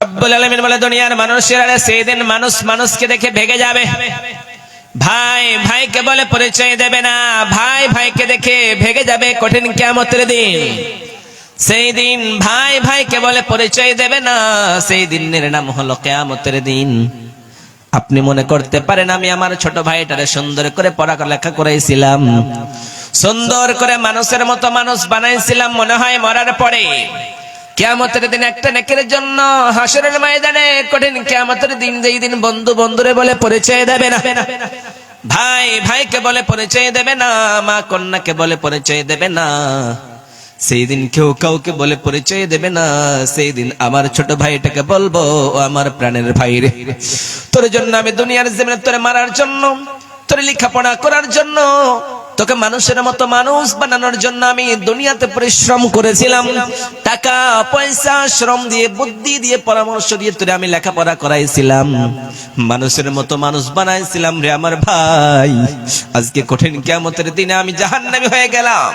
রব্বুল আলামিন বলে দুনিয়ার মানুষেরা সেদিন মানুষ মানুষকে দেখে ভেগে যাবে, ভাই ভাইকে বলে পরিচয় দেবে না, ভাই ভাইকে দেখে ভেগে যাবে কঠিন কিয়ামতের দিন। সেই দিন ভাই ভাইকে বলে পরিচয় দেবে না, সেই দিনের নাম হলো কিয়ামতের দিন। আপনি মনে করতে পারেন আমি আমার ছোট ভাইটারে সুন্দর করে পড়ালেখা করাইছিলাম, সুন্দর করে মানুষের মতো মানুষ বানাইছিলাম, মনে হয় মরার পরে কিয়ামতের দিন একটা নেকির জন্য হাসরের ময়দানে কঠিন কিয়ামতের দিন, যেই দিন বন্ধু বন্ধুরে বলে পরিচয় দেবে না, ভাই ভাইকে বলে পরিচয় দেবে না, মা কন্যাকে বলে পরিচয় দেবে না, সেই দিন কেউ কাউকে বলে পরিচয় দেবে না। সেই দিন আমার ছোট ভাইটাকে বলবো, ও আমার প্রাণের ভাই রে, তোর জন্য আমি দুনিয়ার জমিনে তোরে মারার জন্য, তোর লেখাপড়া করার জন্য, তোকে মানুষের মতো মানুষ বানানোর জন্য আমি দুনিয়াতে পরিশ্রম করেছিলাম, টাকা পয়সা শ্রম দিয়ে বুদ্ধি দিয়ে পরামর্শ দিয়ে তোরে আমি লেখাপড়া করাইছিলাম, মানুষের মতো মানুষ বানাইছিলাম রে আমার ভাই। আজকে কঠিন কিয়ামতের দিনে আমি জাহান্নামী হয়ে গেলাম,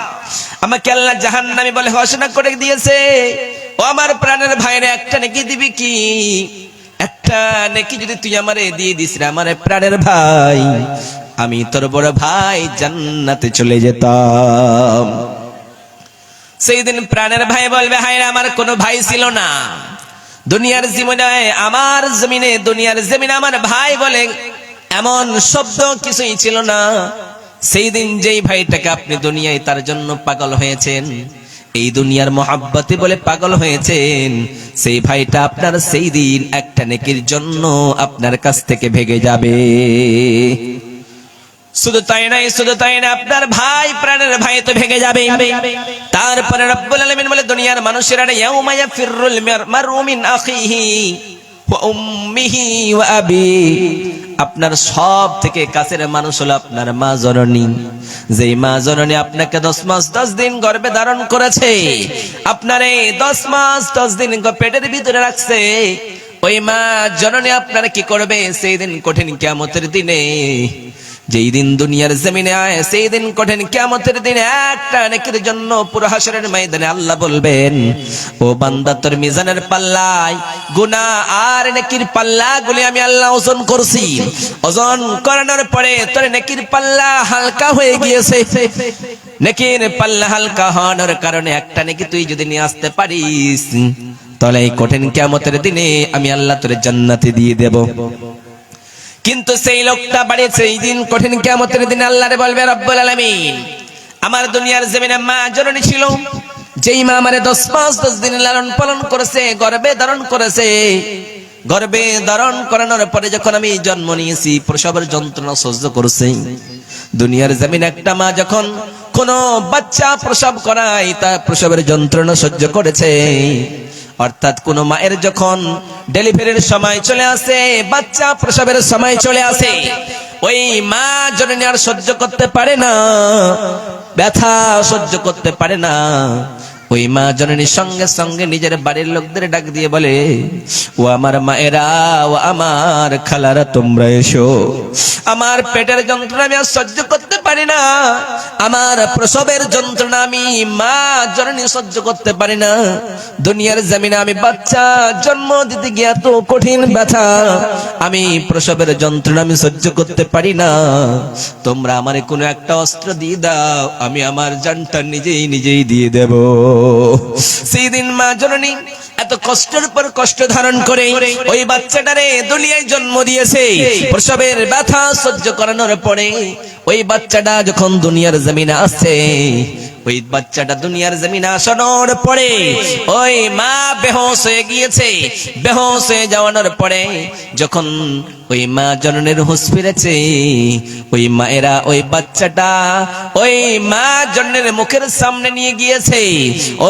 আমাকে আল্লাহ জাহান্নামী বলে ঘোষণা করে দিয়েছে। ও আমার প্রাণের ভাইরে, একটা নেকি দিবি কি? একটা নেকি যদি তুই আমারে দিয়ে দিস রে আমার প্রাণের ভাই, আমি তোর বড় ভাই জান্নাতে চলে যেতাম। সেই দিন প্রাণের ভাই বলবে, হায় রে আমার কোনো ভাই ছিল না দুনিয়ার জীবনে, আমার জমিনে দুনিয়ার জমিনে আমার ভাই বলে এমন শব্দ কিছুই ছিল না। সেই দিন যেই ভাইটাকে আপনি দুনিয়ায় তার জন্য পাগল হয়েছেন, এই দুনিয়ার মহাব্বতে বলে পাগল হয়েছেন, সেই ভাইটা আপনার সেই দিন একটা নেকির জন্য আপনার কাছ থেকে ভেগে যাবে। শুধু তাই নয়, শুধু তাই না, আপনার ভাই প্রাণের ভাই তো ভেগে যাবে। তারপরে রব্বুল আলামিন বলে দুনিয়ার মানুষেরা ইয়াউমা ইয়াফিরুল মারউ মিন আখিহি ওয়া উম্মিহি ওয়া আবি, আপনার সব থেকে কাছের মানুষ হলো আপনার মা জননী, যেই মা জননী আপনাকে 10 মাস 10 দিন গর্ভে ধারণ করেছে, আপনারে 10 মাস 10 দিন পেটের ভিতরে রাখছে, ওই মা জননী আপনারা কি করবে সেই দিন কঠিন কিয়ামতের দিনে? যেই দিন দুনিয়ার জমিনে আয়, সেই দিন কঠিন কিয়ামতের দিনে একটা নেকির জন্য পুরো হাসরের ময়দানে আল্লাহ বলবেন, ও বান্দা তোর মিজানের পাল্লায় গুনাহ আর নেকির পাল্লাগুলি আমি আল্লাহ ওজন করছি, ওজন করানোর পরে তোর নেকির পাল্লা হালকা হয়ে গিয়েছে। নেকির পাল্লা হালকা হওয়ার কারণে একটা নেকি তুই যদি নিয়ে আসতে পারিস, তাহলে এই কঠিন কিয়ামতের দিনে আমি আল্লাহ তোরে জান্নাতে দিয়ে দেব। কিন্তু সেই লোকটা বাড়িয়েছে এই দিন কঠিন কিয়ামতের দিনে আল্লাহরে বলবে, রব্বুল আলামিন আমার দুনিয়ার জমিনে মা জননী ছিল, যেই মা আমারে 10 মাস 10 দিন লালন পালন করেছে, গর্ভে ধারণ করেছে, গর্ভে ধারণ করানোর পরে যখন আমি জন্ম নিয়েছি প্রসবের যন্ত্রণা সহ্য করেছে। দুনিয়ার জমিনে একটা মা যখন কোন বাচ্চা প্রসব করায় তা প্রসবের যন্ত্রণা সহ্য করেছে, অর্থাৎ কোন মায়ের যখন ডেলিভারির সময় চলে আসে, বাচ্চা প্রসবের সময় চলে আসে, ওই মা জননী আর সহ্য করতে পারে না, ব্যথা সহ্য করতে পারে না, ওই মা জননীর সঙ্গে সঙ্গে নিজের বাড়ির লোকদের ডাক দিয়ে বলে, ও আমার মায়েরা, ও আমার খালারা, তোমরা এসো, আমার পেটের যন্ত্রণা আমি আর সহ্য করতে পারি না, আমার প্রসবের যন্ত্রণা আমি মা জননী সহ্য করতে পারি না, দুনিয়ার জমিনে আমি বাচ্চা জন্ম দিতে গিয়ে এত কঠিন ব্যথা, আমি প্রসবের যন্ত্রণা আমি সহ্য করতে পারি না, তোমরা আমারে কোনো একটা অস্ত্র দিয়ে দাও, আমি আমার জানটা নিজেই দিয়ে দেব। সেই দিন মা জননী এত কষ্টের পর কষ্ট ধারণ করে ওই বাচ্চাটারে দুনিয়ায় জন্ম দিয়েছে, প্রসবের ব্যথা সহ্য করানোর পরে ওই বাচ্চাটা যখন দুনিয়ার জমিনে আসছে, ওই বাচ্চাটা দুনিয়ার জমিনে আসানোর পরে ওই মা বেহুশ হয়ে গিয়েছে, বেহুশ হয়ে যাওয়ানোর পরে যখন ওই মা জননীর হুঁশ ফিরেছে, ওই মায়েরা ওই বাচ্চাটা ওই মা জননীর মুখের সামনে নিয়ে গিয়েছে,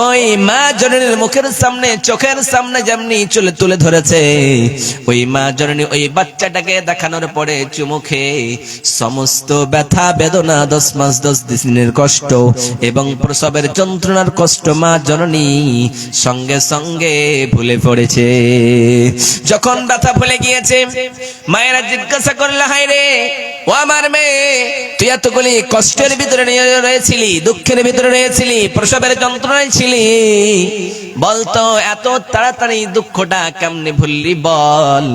ওই মা জননীর মুখের সামনে চোখের সামনে যেমনি তুলে ধরেছে, ওই মা জননী ওই বাচ্চাটাকে দেখানোর পরে চুমুখে সমস্ত ব্যথা বেদনা 10 মাস 10 দিনের কষ্ট এবং প্রসবের যন্ত্রণার কষ্ট মা জননী সঙ্গে সঙ্গে ভুলে পড়েছে। যখন ব্যথা ভুলে গিয়েছে, মায়েরা জিজ্ঞাসা করলে, হায় রে ও আমার মেয়ে, তুই এতগুলি কষ্টের ভিতরে রয়েছিলি, দুঃখের ভিতরে রয়েছিলি, প্রসবের যন্ত্রণায় ছিলি, বলতো এত তাড়াতাড়ি দুঃখটা কেমনে ভুললি বল।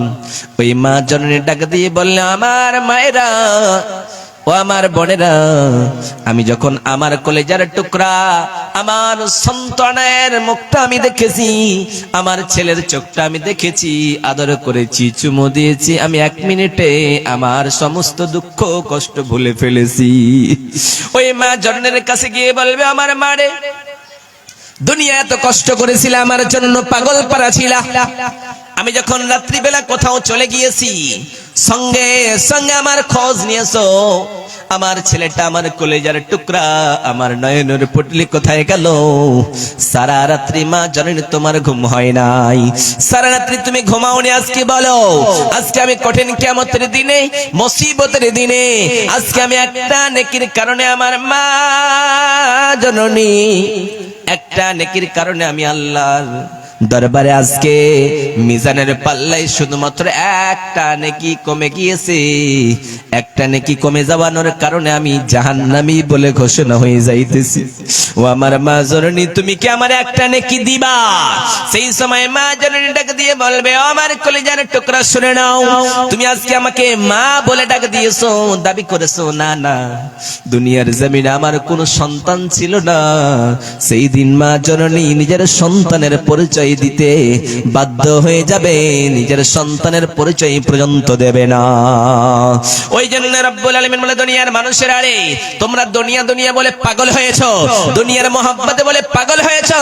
ওই মা জননী ডাক দিয়ে বললে, আমার মায়েরা, ও আমার বোনেরা, আমি যখন আমার কলেজার টুকরা আমার সন্তানের মুখটা আমি দেখেছি, আমার ছেলের চোখটা আমি দেখেছি, আদর করেছি, চুমু দিয়েছি, আমি 1 মিনিটে আমার সমস্ত দুঃখ কষ্ট ভুলে ফেলেছি। ওই মা জননীর কাছে গিয়ে বলবে, আমার মারে, দুনিয়া এত কষ্ট করেছিল আমার জন্য, পাগল পারা ছিল, আমি যখন রাত্রিবেলা কোথাও চলে গিয়েছি, সঙ্গে সঙ্গে আমার খোঁজ নিয়েছো, আমার ছেলেটা আমার কলেজার টুকরা আমার নয়নের পুটলি কোথায় গেল? সারা রাত্রি মা জননী তোমার ঘুম হয় নাই, সারা রাত্রি তুমি ঘুমাওনি, আজকে বলো, আজকে আমি কঠিন কিয়ামতের দিনে, মুসিবতের দিনে, আজকে আমি একটা নেকির কারণে, আমার মা জননী একটা নেকির কারণে আমি আল্লাহর দরবারে আজকে মিজানের পাল্লায় শুধুমাত্র একটা নেকি কমে গিয়েছে, একটা নেকি কমে যাওয়ানোর কারণে আমি জাহান্নামী বলে ঘোষণা হয়ে যাইতেছি। ও আমার মা জননী, তুমি কি আমার একটা নেকি দিবা? সেই সময় মা জননী ডাক দিয়ে বলবে, ও আমার কলিজার টুকরা, শুনে নাও, তুমি আজকে আমাকে মা বলে ডাক দিয়েছো, দাবি করেছো, না না, দুনিয়ার জমিনে আমার কোনো সন্তান ছিল না, সেই দিন মা জননী নিজের সন্তানের পরিচয় দিতে বাধ্য হয়ে যাবে, নিজের সন্তানের পরিচয় পর্যন্ত দেবে না। ওই জন্য রব্বুল আলামিন বলে, দুনিয়ার মানুষেরা, আরে তোমরা দুনিয়া দুনিয়া বলে পাগল হয়েছো, দুনিয়ার মহব্বতে বলে পাগল হয়েছো।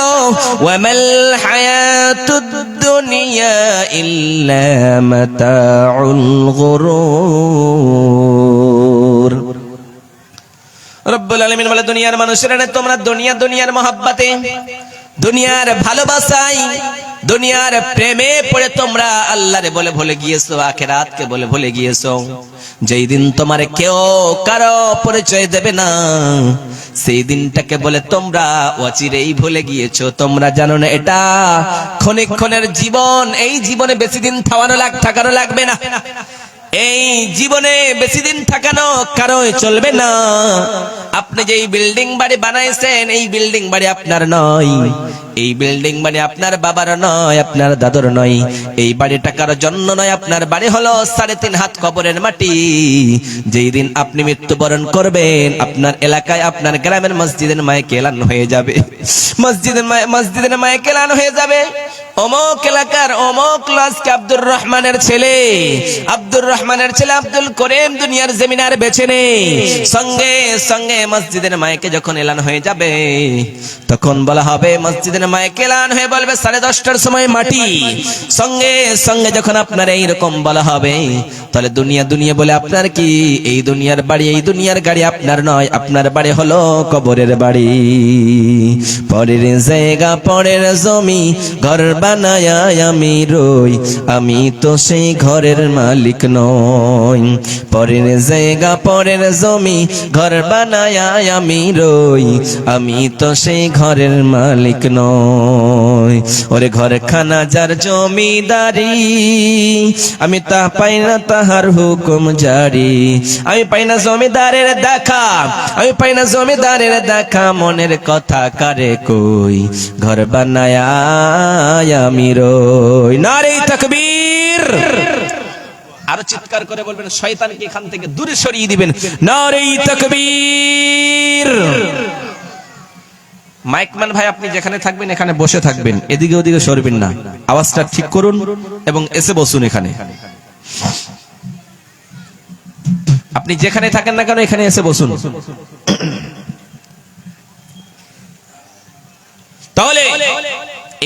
ওয়ামাল হায়াতুদ দুনিয়া ইল্লা মাতাউল গুরুর। রব্বুল আলামিন বলে, দুনিয়ার মানুষেরা, তোমরা দুনিয়া দুনিয়ার মহব্বতে, দুনিয়ার ভালোবাসায়, দুনিয়ার প্রেমে পড়ে তোমরা আল্লাহরে বলে ভুলে গিয়েছো, আখিরাতকে বলে ভুলে গিয়েছো। যেই দিন তোমার কেউ কারো পরিচয় দেবে না, সেই দিনটাকে বলে তোমরা অচিরেই ভুলে গিয়েছো। তোমরা জানো না এটা ক্ষণিক-ক্ষণের জীবন, এই জীবনে বেশি দিন থাকানো লাগবে না, এই জীবনে বেশি দিন থাকানো কারোই চলবে না। আপনি যেই বিল্ডিং বাড়ি বানাইছেন, এই বিল্ডিং বাড়ি আপনার নয়, এই বিল্ডিং বাড়ি আপনার বাবার নয়, আপনার দাদুর নয়, এই বাড়িটা কারোর জন্য নয়, আপনার বাড়ি হলো 3.5 হাত কবরের মাটি। যেই দিন আপনি মৃত্যুবরণ করবেন, আপনার এলাকায়, আপনার গ্রামের মসজিদের মাইকে এলান হয়ে যাবে, মসজিদের মাইকে এলান হয়ে যাবে, অমুক এলাকার অমুক লাশকে আব্দুর রহমানের ছেলে আব্দুল করিম দুনিয়ার জমিনে আর বেঁচে নেই। সঙ্গে সঙ্গে মসজিদের মাইকে যখন এলান হয়ে যাবে, তখন বলা হবে, মসজিদের মাইকে এলান হয়ে বলবে 10:30টার সময় মাটি। সঙ্গে সঙ্গে যখন আপনার এইরকম বলা হবে, তাহলে দুনিয়া দুনিয়া বলে আপনার কি? এই দুনিয়ার বাড়ি, এই দুনিয়ার গাড়ি আপনার নয়, আপনার বাড়ি হলো কবরের বাড়ি। পরের জায়গা, পরের জমি, ঘর বানায় আমি রই, আমি তো সেই ঘরের মালিক নই। পরের জায়গা, পরের জমি, ঘর বানায় আমি রই, আমি তো সেই ঘরের মালিক নই। ওরে ঘরখানা যার জমিদারি, আমি তা পাই না তাহার হুকুম জারি, আমি পাই না জমিদারের দেখা, আমি পাই না জমিদারের দেখা, মনের কথা কারে কই, ঘর বানায় আমি রই। নারে তাকবীর! আরো চিৎকার করে বলবেন, শয়তানকে এখান থেকে দূরে সরিয়ে দিবেন। নারে তাকবীর! মাইকম্যান ভাই, আপনি যেখানে থাকবেন এখানে বসে থাকবেন, এদিকে ওদিকে সরবেন না, আওয়াজটা ঠিক করুন এবং এসে বসুন এখানে। আপনি যেখানে থাকেন না কেন এখানে এসে বসুন। তাহলে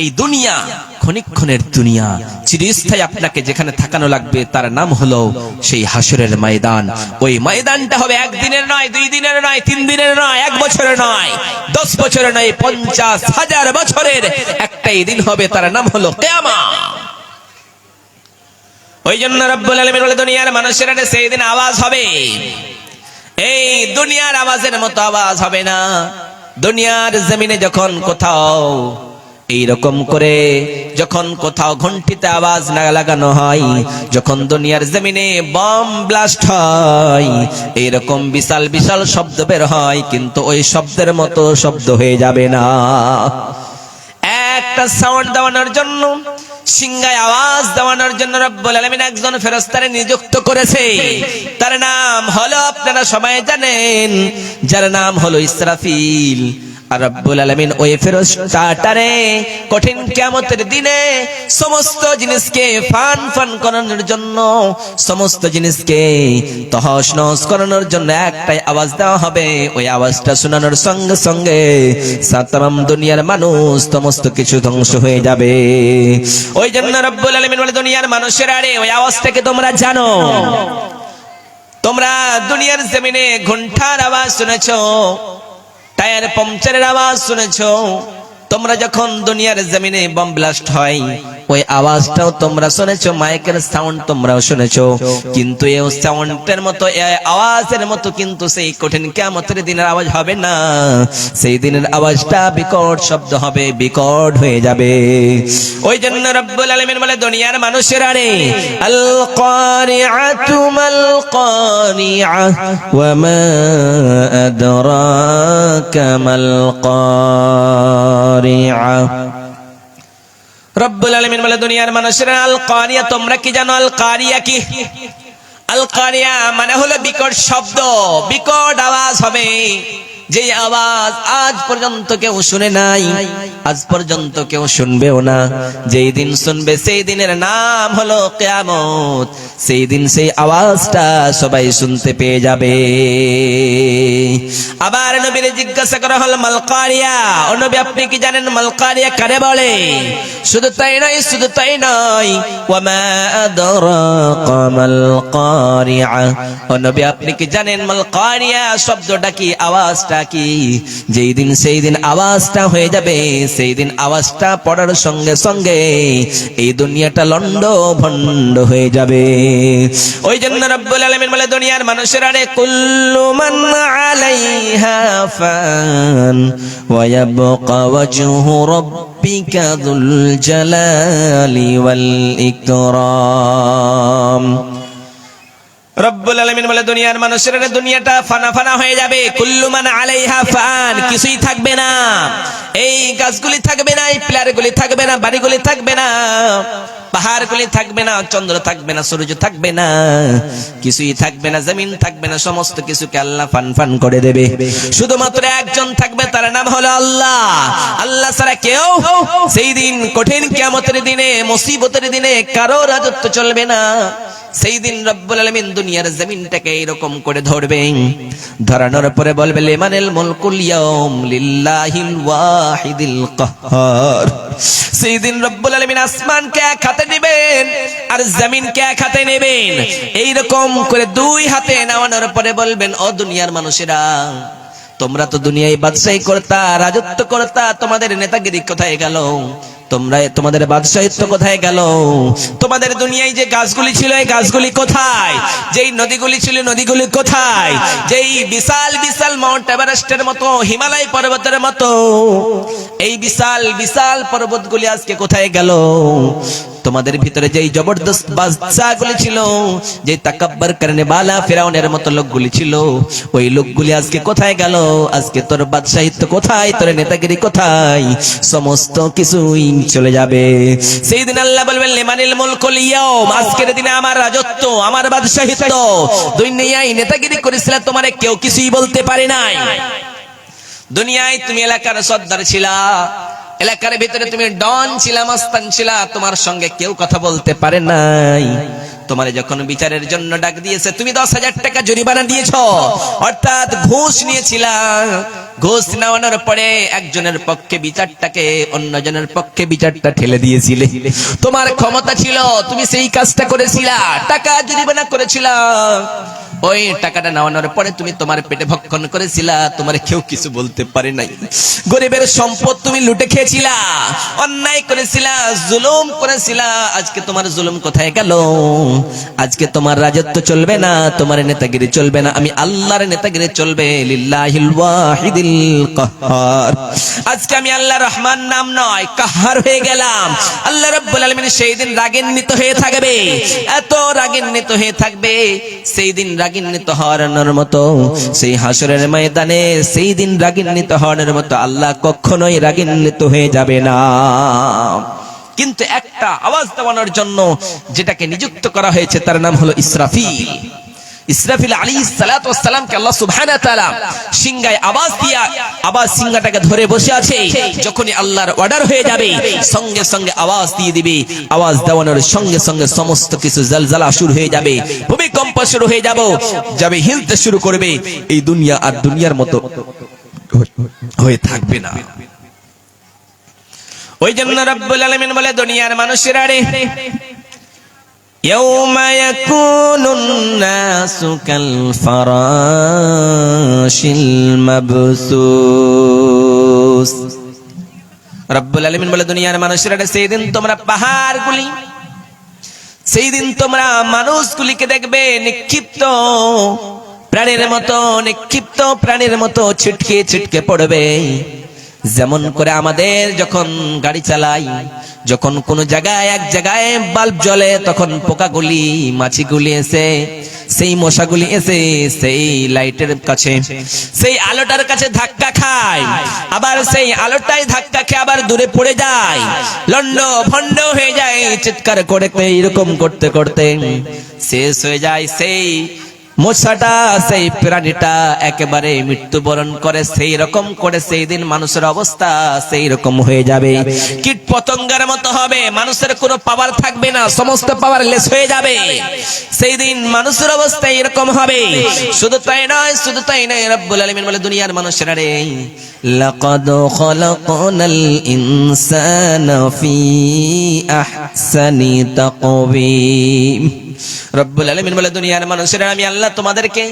এই দুনিয়া ক্ষণিক-ক্ষণের দুনিয়া, চিরস্থায়ী আপনাকে যেখানে থাকানো লাগবে তার নাম হলো সেই হাসরের ময়দান। ওই ময়দানটা হবে 1 দিনের নয়, 2 দিনের নয়, 3 দিনের নয়, 1 বছরের নয়, 10 বছরের নয়, 50,000 বছরের একটাই দিন হবে, তার নাম হলো কিয়ামত। ওই জন্য রব্বুল আলামিন বলে, দুনিয়ার মানুষেরা সেই দিন আওয়াজ হবে, এই দুনিয়ার আওয়াজের মতো আওয়াজ হবে না। দুনিয়ার জমিনে যখন কোথাও এইরকম করে যখন কোথাও ঘন্টিতে আওয়াজ না লাগানো হয়, যখন দুনিয়ার জমিনে বম ব্লাস্ট হয়, এইরকম বিশাল বিশাল শব্দ বের হয়, কিন্তু ওই শব্দের মতো শব্দ হয়ে যাবে না। একটা সাউন্ড দেওয়ানোর জন্য, সিংহায় আওয়াজ দেওয়ানোর জন্য রব্বুল আলামিন একজন ফেরেশতারে নিযুক্ত করেছে। তার নাম হলো, আপনারা সবাই জানেন, যার নাম হলো ইসরাফিল। আর রব্বুল আলামিন ওই ফেরেশতাটারে কঠিন কিয়ামতের দিনে সমস্ত জিনিসকে ফান ফান করানোর জন্য, সমস্ত জিনিসকে তহস নহস করানোর জন্য একটাই আওয়াজ দেওয়া হবে। ওই আওয়াজটা শোনানোর সঙ্গে সঙ্গে সাতাম দুনিয়ার মানুষ সমস্ত কিছু ধ্বংস হয়ে যাবে। ওই জন্য রব্বুল আলামিন বলে, দুনিয়ার মানুষেরা রে, ওই আওয়াজটাকে তোমরা জানো। তোমরা দুনিয়ার জমিনে ঘন্টার আওয়াজ শুনেছো, টায়ার পাংচারের আওয়াজ শুনেছো, তোমরা যখন দুনিয়ার জমিনে বম ব্লাস্ট হয় ওই আওয়াজটাও তোমরা শুনেছো, মাইকের সাউন্ড তোমরাও শুনেছো, কিন্তু এই সাউন্ডের মতো, এই আওয়াজের মতো কিন্তু সেই কঠিন কিয়ামতের দিনের আওয়াজ হবে না। সেই দিনের আওয়াজটা বিকট শব্দ হবে, বিকট হয়ে যাবে। ওই জন্য রব্বুল আলামিন বলে, দুনিয়ার মানুষেরা রে, আল কারিআতু মাল কারিআ ওয়া মা আদরাকা মাল কারিআ। রব্বুল আলামিন বলে, দুনিয়ার মানুষেরা, আল কারিয়া, তোমরা কি জানো আল কারিয়া কি? আল কারিয়া মানে হলো বিকট শব্দ, বিকট আওয়াজ হবে, যে আওয়াজ আজ পর্যন্ত কেউ শুনে নাই, আজ পর্যন্ত কেউ শুনবেও না। যেই দিন শুনবে সেই দিনের নাম হলো কিয়ামত। সেই দিন সেই আওয়াজটা সবাই শুনতে পেয়ে যাবে। আবার নবীর জিজ্ঞাসা করা হলো, মাল কারিয়া, ও নবী আপনি কি জানেন মাল কারিয়া কারে বলে? শুধু তাই নয়, শুধু তাই নয়, ওয়া মা আদরাকা মাল কারিয়া, ও নবী আপনি কি জানেন মাল কারিয়া শব্দটা কি, আওয়াজটা কি? যেই দিন সেই দিন আওয়াজটা হয়ে যাবে, সেই দিন আওয়াজটা পড়ার সঙ্গে সঙ্গে এই দুনিয়াটা লন্ড ভন্ড হয়ে যাবে। ওই জন্য রব্বুল আলামিন বলে, দুনিয়ার মানুষেরা রে, কুল্লু মান আলাইহা ফান ওয়া ইয়াবকা ওয়াজহু রাব্বিকা যুল জালালি ওয়াল ইকরাম। রব্বুল আলামিন বলে, দুনিয়ার মানুষেরা, দুনিয়াটা ফানা ফানা হয়ে যাবে। কুল্লু মান আলাইহা ফান, কিছুই থাকবে না। এই গাছগুলি থাকবে না, এই প্লেয়ারগুলি থাকবে না, বাড়িগুলি থাকবে না, পাহাড়গুলি থাকবে না, চন্দ্র থাকবে না, সূর্য থাকবে না, কিছুই থাকবে না, জমিন থাকবে না, সমস্ত কিছুকে আল্লাহ ফান ফান করে দেবে। শুধুমাত্র একজন থাকবে, তার নাম হলো আল্লাহ। আল্লাহ ছাড়া কেউ সেই দিন কঠিন কিয়ামতের দিনে, মুসিবতের দিনে কারো রাজত্ব চলবে না। সেই দিন রব্বুল আলামিন দুনিয়ার জমিনটাকে এরকম করে ধরবেন, ধরানোর পরে বলবে, লিমানিল মুলকুল ইয়াউম লিল্লাহিল ওয়াহিদিল কাহ্হার। সেই দিন রব্বুল আলামিন আসমানকে এক হাতে নেবেন আর জমিনকে এক হাতে নেবেন। এইরকম করে দুই হাতে নেওয়ানোর পরে বলবেন, ও দুনিয়ার মানুষেরা, তোমরা তো দুনিয়ায় বাদশাহী করতা, রাজত্ব করতা, তোমাদের নেতাগিরি কোথায় গেল? তোমরা তোমাদের বাদশাহিত্ব কোথায় গেল? তোমাদের দুনিয়ায় যে গাছগুলি ছিল, এই গাছগুলি কোথায়? যেই নদীগুলি ছিল, নদীগুলি কোথায়? যেই বিশাল বিশাল মাউন্ট এভারেস্টের মতো, হিমালয় পর্বতের মতো এই বিশাল বিশাল পর্বতগুলি আজকে কোথায় গেল? তোমাদের ভিতরে যেই জবরদস্ত বাদশাগুলি ছিল, যে তাকাব্বর করনে वाला ফিরাউনের মতো লোকগুলি ছিল, ওই লোকগুলি আজকে কোথায় গেল? আজকে তোর বাদশাহিত্ব কোথায়? তোর নেতাগিরি কোথায়? সমস্ত কিছুই চলে যাবে। সেই দিন আল্লাহ বলবেন, লিমানিল মুলকুল ইয়াউম, আজকের দিনে আমার রাজত্ব, আমার বাদশাহিত্ব। দুনিয়ায় নেতাগিরি করেছিল, তোমারে কেউ কিছুই বলতে পারে নাই। দুনিয়ায় তুমি এলাকার সর্দার ছিলা, এলাকার ভিতরে তুমি ডন ছিলা, মস্তান ছিলা, তোমার সঙ্গে কেউ কথা বলতে পারে নাই। তোমারে যখন বিচারের জন্য ডাক দিয়েছে, তুমি 10,000 টাকা জরিমানা দিয়েছ, অর্থাৎ ঘুষ নিয়েছিলা। ঘুষ নেওয়ানোর পরে একজনের পক্ষে বিচারটাকে অন্যজনের পক্ষে বিচারটা ঠেলে দিয়েছিলে। তোমার ক্ষমতা ছিল, তুমি সেই কাজটা করেছিলা, টাকা জরিমানা করেছিলা। ওই টাকাটা নেওয়ানোর পরে তুমি তোমার পেটে ভক্ষণ করেছিলা, তোমার কেউ কিছু বলতে পারে নাই। গরিবের সম্পদ তুমি লুটে খেয়েছিলা, অন্যায় করেছিলা, জুলুম করেছিলা। আজকে তোমার জুলুম কোথায় গেল? আজকে তোমার রাজত্ব চলবে না, তোমার নেতাগিরি চলবে না, আমি আল্লাহর নেতাগিরি চলবে। লিল্লাহিল ওয়াহিদিল কাহ্হার। আজকে আমি আল্লাহ রহমান নাম নয় কাহ্হার হয়ে গেলাম। আল্লাহ রাব্বুল আলামিন সেই দিন রাগান্বিত হয়ে থাকবে, এত রাগান্বিত হয়ে থাকবে, সেই দিন রাগান্বিত হওয়ার মতো, সেই হাসরের ময়দানে সেই দিন রাগান্বিত হওয়ার মতো আল্লাহ কখনোই রাগান্বিত হয়ে যাবে না। কিন্তু একটা আওয়াজ দেওয়ানোর জন্য যেটাকে নিযুক্ত করা হয়েছে তার নাম হলো ইসরাফিল। ইসরাফিল আলাইহিস সালাতু ওয়াস সালামকে আল্লাহ সুবহানাহু ওয়া তাআলা সিংহায় আওয়াজ দিয়া, আওয়াজ সিংহাটাকে ধরে বসে আছে। যখনই আল্লাহর অর্ডার হয়ে যাবে সঙ্গে সঙ্গে আওয়াজ দিয়ে দিবে। আওয়াজ দেওয়ানোর সঙ্গে সঙ্গে সমস্ত কিছু জলজলা শুরু হয়ে যাবে, ভূমিকম্প শুরু হয়ে যাবে, হিলতে শুরু করবে। এই দুনিয়া আর দুনিয়ার মতো হয়ে থাকবে না। ওই জন্য রব্বুল আলামিন বলে দুনিয়ার মানুষেরা রে, ইয়াউমা ইয়াকুনুন নাসু কাল ফারাশিল মাবসুস। রব্বুল আলামিন বলে দুনিয়ার মানুষেরা রে, সেই দিন তোমরা পাহাড়গুলি, সেই দিন তোমরা মানুষগুলিকে দেখবে নিক্ষিপ্ত প্রাণীর মতো, নিক্ষিপ্ত প্রাণীর মতো ছিটকে ছিটকে পড়বে। যেমন করে আমাদের যখন গাড়ি চালাই, যখন কোন জায়গায় এক জায়গায় বাল্ব জ্বলে, তখন পোকাগুলি মাছিগুলি এসে, সেই মশাগুলি এসে সেই লাইটের কাছে, সেই আলোটার কাছে ধাক্কা খায়, আবার সেই আলোটাই ধাক্কা খেয়ে আবার দূরে পড়ে যায়, লন্ড ভন্ড হয়ে যায়, চিৎকার করে এরকম করতে করতে শেষ হয়ে যায়। সেই মশাটা, সেই প্রাণীটা একেবারে মৃত্যুবরণ করে। সেই রকম করে সেই দিন মানুষের অবস্থা সেই রকম হয়ে যাবে, কীট পতঙ্গের মতো হবে, মানুষের কোনো পাওয়ার থাকবে না, সমস্ত পাওয়ার লেস হয়ে যাবে। সেই দিন মানুষের অবস্থা এরকম হবে। শুধু তাই নয়, শুধু তাই নয়, রব্বুল আলামিন বলে দুনিয়ার মানুষেরা রে, লাকাদ খালাকনাল ইনসানা ফি আহসানি তাকওয়িম। রব্বুল আলামিন বলে দুনিয়ার মানুষেরা আমি আল্লাহ তোমাদেরকে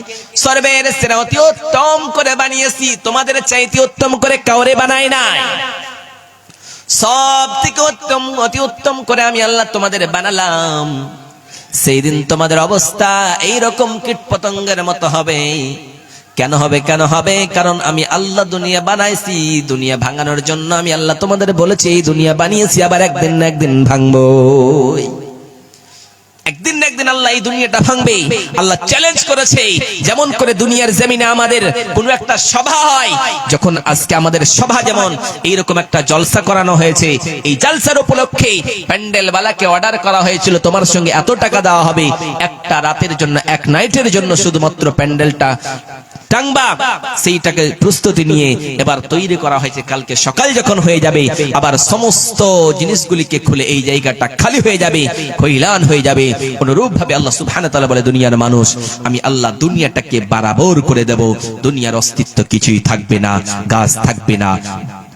সর্বের সেরা অতি উত্তম করে বানিয়েছি, তোমাদের চাইতে উত্তম করে কাউরে বানাই নাই। সব থেকে উত্তম, অতি উত্তম করে আমি আল্লাহ তোমাদের বানালাম। সেই দিন তোমাদের অবস্থা এইরকম কীট পতঙ্গের মতো হবে। কেন হবে? কেন হবে? কারণ আমি আল্লাহ দুনিয়া বানাইছি দুনিয়া ভাঙানোর জন্য। আমি আল্লাহ তোমাদের বলেছি এই দুনিয়া বানিয়েছি, আবার একদিন না একদিন ভাঙবো, একদিন না একদিন আল্লাহ এই দুনিয়াটা ভাঙবে। আল্লাহ চ্যালেঞ্জ করেছে, যেমন করে দুনিয়ার জমিনে আমাদের কোন একটা সভা হয়, যখন আজকে আমাদের সভা যেমন এইরকম একটা জলসা করানো হয়েছে, এই জলসার উপলক্ষে প্যান্ডেল বালাকে অর্ডার করা হয়েছিল তোমার সঙ্গে এত টাকা দেওয়া হবে একটা রাতের জন্য, এক নাইটের জন্য শুধুমাত্র প্যান্ডেলটা টাংবা, সেইটাকে প্রস্তুতি নিয়ে এবার তৈরি করা হয়েছে। কালকে সকাল যখন হয়ে যাবে আবার সমস্ত জিনিসগুলিকে খুলে এই জায়গাটা খালি হয়ে যাবে, কইলান হয়ে যাবে। অনুরূপ ভাবে আল্লাহ সুবহানাহু ওয়া তাআলা বলে দুনিয়ার মানুষ আমি আল্লাহ দুনিয়াটাকে বারাবর করে দেব। দুনিয়ার অস্তিত্ব কিছুই থাকবে না, গাছ থাকবে না,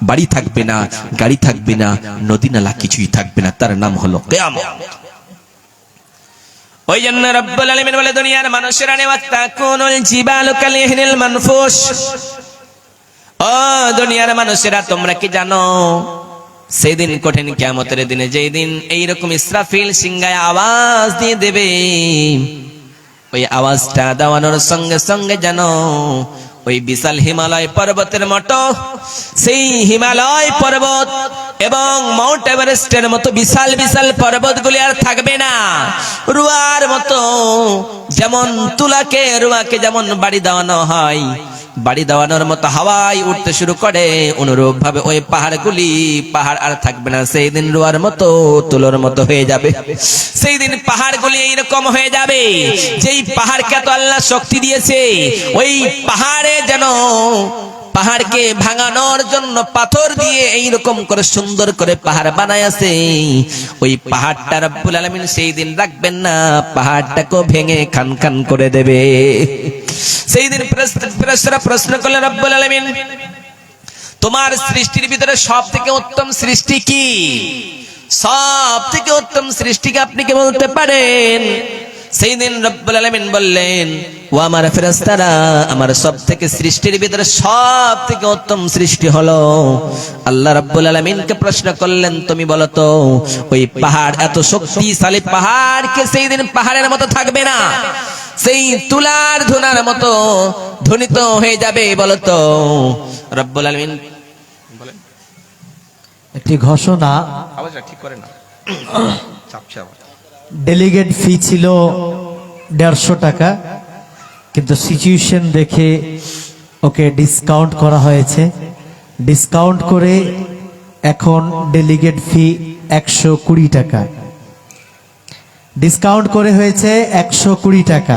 বাড়ি থাকবে না, গাড়ি থাকবে না, নদী নালা কিছুই থাকবে না, তার নাম হলো কিয়ামত। ওই জন্য রব্বুল আলামিন বলে দুনিয়ার মানুষেরা নে ওয়াতাকুনুল জিবালু কালিহিনিল মানফুস। ও দুনিয়ার মানুষেরা তোমরা কি জানো সেই দিন কঠিন কিয়ামতের দিনে, যেই দিন এইরকম ইসরাফিল সিংহায় আওয়াজ দিয়ে দেবে, ওই আওয়াজটা দেওয়ানোর সঙ্গে সঙ্গে জানো ওই বিশাল হিমালয় পর্বতের মতো, সেই হিমালয় পর্বত এবং মাউন্ট এভারেস্টের মতো বিশাল বিশাল পর্বতগুলি আর থাকবে না। রুয়ার মতো, যেমন তুলাকে রুয়াকে যেমন বাড়ি দেওয়ানো হয়, বাড়ি দেওয়ানোর মতো হাওয়ায় উঠতে শুরু করে, অনুরূপ ভাবে ওই পাহাড়গুলি পাহাড় আর থাকবে না। সেই দিন রুয়ার মতো তুলোর মতো হয়ে যাবে। সেই দিন পাহাড়গুলি এইরকম হয়ে যাবে, যেই পাহাড়কে তো আল্লাহ শক্তি দিয়েছে, ওই পাহাড়ে যেন পাহাড়কে ভাঙানোর জন্য পাথর দিয়ে এইরকম করে সুন্দর করে পাহাড় বানায় আছে, ওই পাহাড়টা রব্বুল আলামিন সেই দিন রাখবেন না, পাহাড়টাকে ভেঙে খান খান করে দেবে। সেই দিন ফেরেশতারা প্রশ্ন করলেন রব্বুল আলামিন তোমার সৃষ্টির ভিতরে সব থেকে উত্তম সৃষ্টি কি? সব থেকে উত্তম সৃষ্টিকে আপনি কি বলতে পারেন? সেই দিন রব্বুল আলামিন বললেন ও আমার ফেরেশতারা, আমার সব থেকে সৃষ্টির ভিতরে সব থেকে উত্তম সৃষ্টি হলো, আল্লাহ রব্বুল আলামিনকে প্রশ্ন করলেন তুমি বলো তো ওই পাহাড়, এত শক্তিশালী পাহাড়কে সেই দিন পাহাড়ের মতো থাকবে না, সেই তুলার ধুনার মতো ধ্বনিত হয়ে যাবে। বলতো রব্বুল আলামিন বলেন। একটি ঘোষণা, আওয়াজটা ঠিক করে না, চাপছে আওয়াজ। ডেলিগেট ফি ছিল 150 টাকা, কিন্তু সিচুয়েশন দেখে ওকে ডিসকাউন্ট করা হয়েছে। ডিসকাউন্ট করে এখন ডেলিগেট ফি 120 টাকা। ডিসকাউন্ট করে হয়েছে 120 টাকা।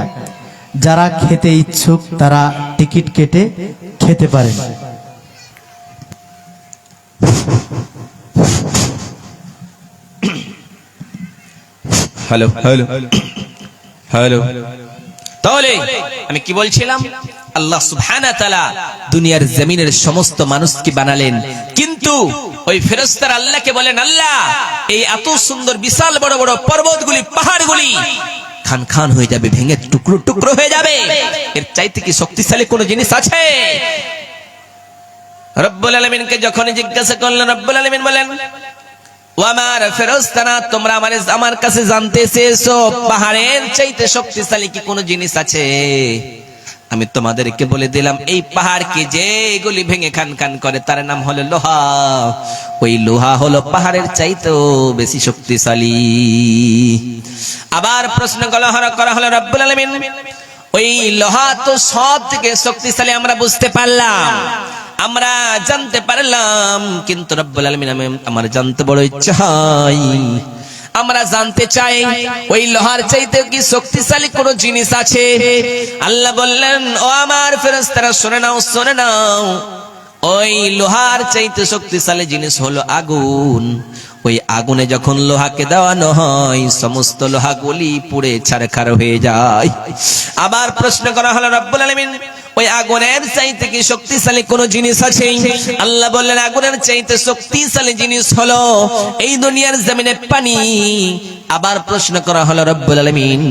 যারা খেতে ইচ্ছুক তারা টিকিট কেটে খেতে পারেন। Hello hello hello. তাহলে আমি কি বলছিলাম, আল্লাহ সুবহানাহু ওয়া তাআলা দুনিয়ার জমিনের সমস্ত মানুষকে বানালেন, কিন্তু ওই ফেরেশতারা আল্লাহকে বলেন, আল্লাহ এই এত সুন্দর বিশাল বড় বড় পর্বতগুলি, পাহাড়গুলি খান খান হয়ে যাবে, ভেঙে টুকরো টুকরো হয়ে যাবে, এর চাইতে কি শক্তিশালী কোনো জিনিস আছে? রব্বুল আলামিনকে যখন জিজ্ঞাসা করলেন, রব্বুল আলামিন বলেন, ও আমার ফেরেশতারা, তোমরা আমার কাছে জানতে চেয়েছো পাহাড়ের চাইতে শক্তিশালী কি কোনো জিনিস আছে? আমি তোমাদেরকে বলে দিলাম, এই পাহাড়কে যেগুলি ভেঙে খান খান করে তার নাম হলো লোহা। ওই লোহা হলো পাহাড়ের চাইতেও বেশি শক্তিশালী। আবার প্রশ্ন করা হলো রব্বুল আলামিন, ওই লোহা তো সব থেকে শক্তিশালী আমরা বুঝতে পারলাম, আমরা জানতে পারলাম, কিন্তু রব্বুল আলামিন আমার জানতে বড় ইচ্ছা হয়, আমরা জানতে চাই ওই লোহার চাইতে কি শক্তিশালী কোন জিনিস আছে? আল্লাহ বললেন, ও আমার ফেরেশতারা শুনে নাও, শুনে নাও, ওই লোহার চাইতে শক্তিশালী জিনিস হলো আগুন। ওই আগুনে যখন লোহাকে দেওয়ানো হয়, সমস্ত লোহাগুলি পুড়ে ছারখার হয়ে যায়। আবার প্রশ্ন করা হলো রব্বুল আলামিন, ওই আগুনের চাইতে কি শক্তিশালী কোন জিনিস আছে? আল্লাহ বললেন, আগুনের চাইতে শক্তিশালী জিনিস হলো এই দুনিয়ার জমিনে পানি। আবার প্রশ্ন করা হলো রব্বুল আলামিন,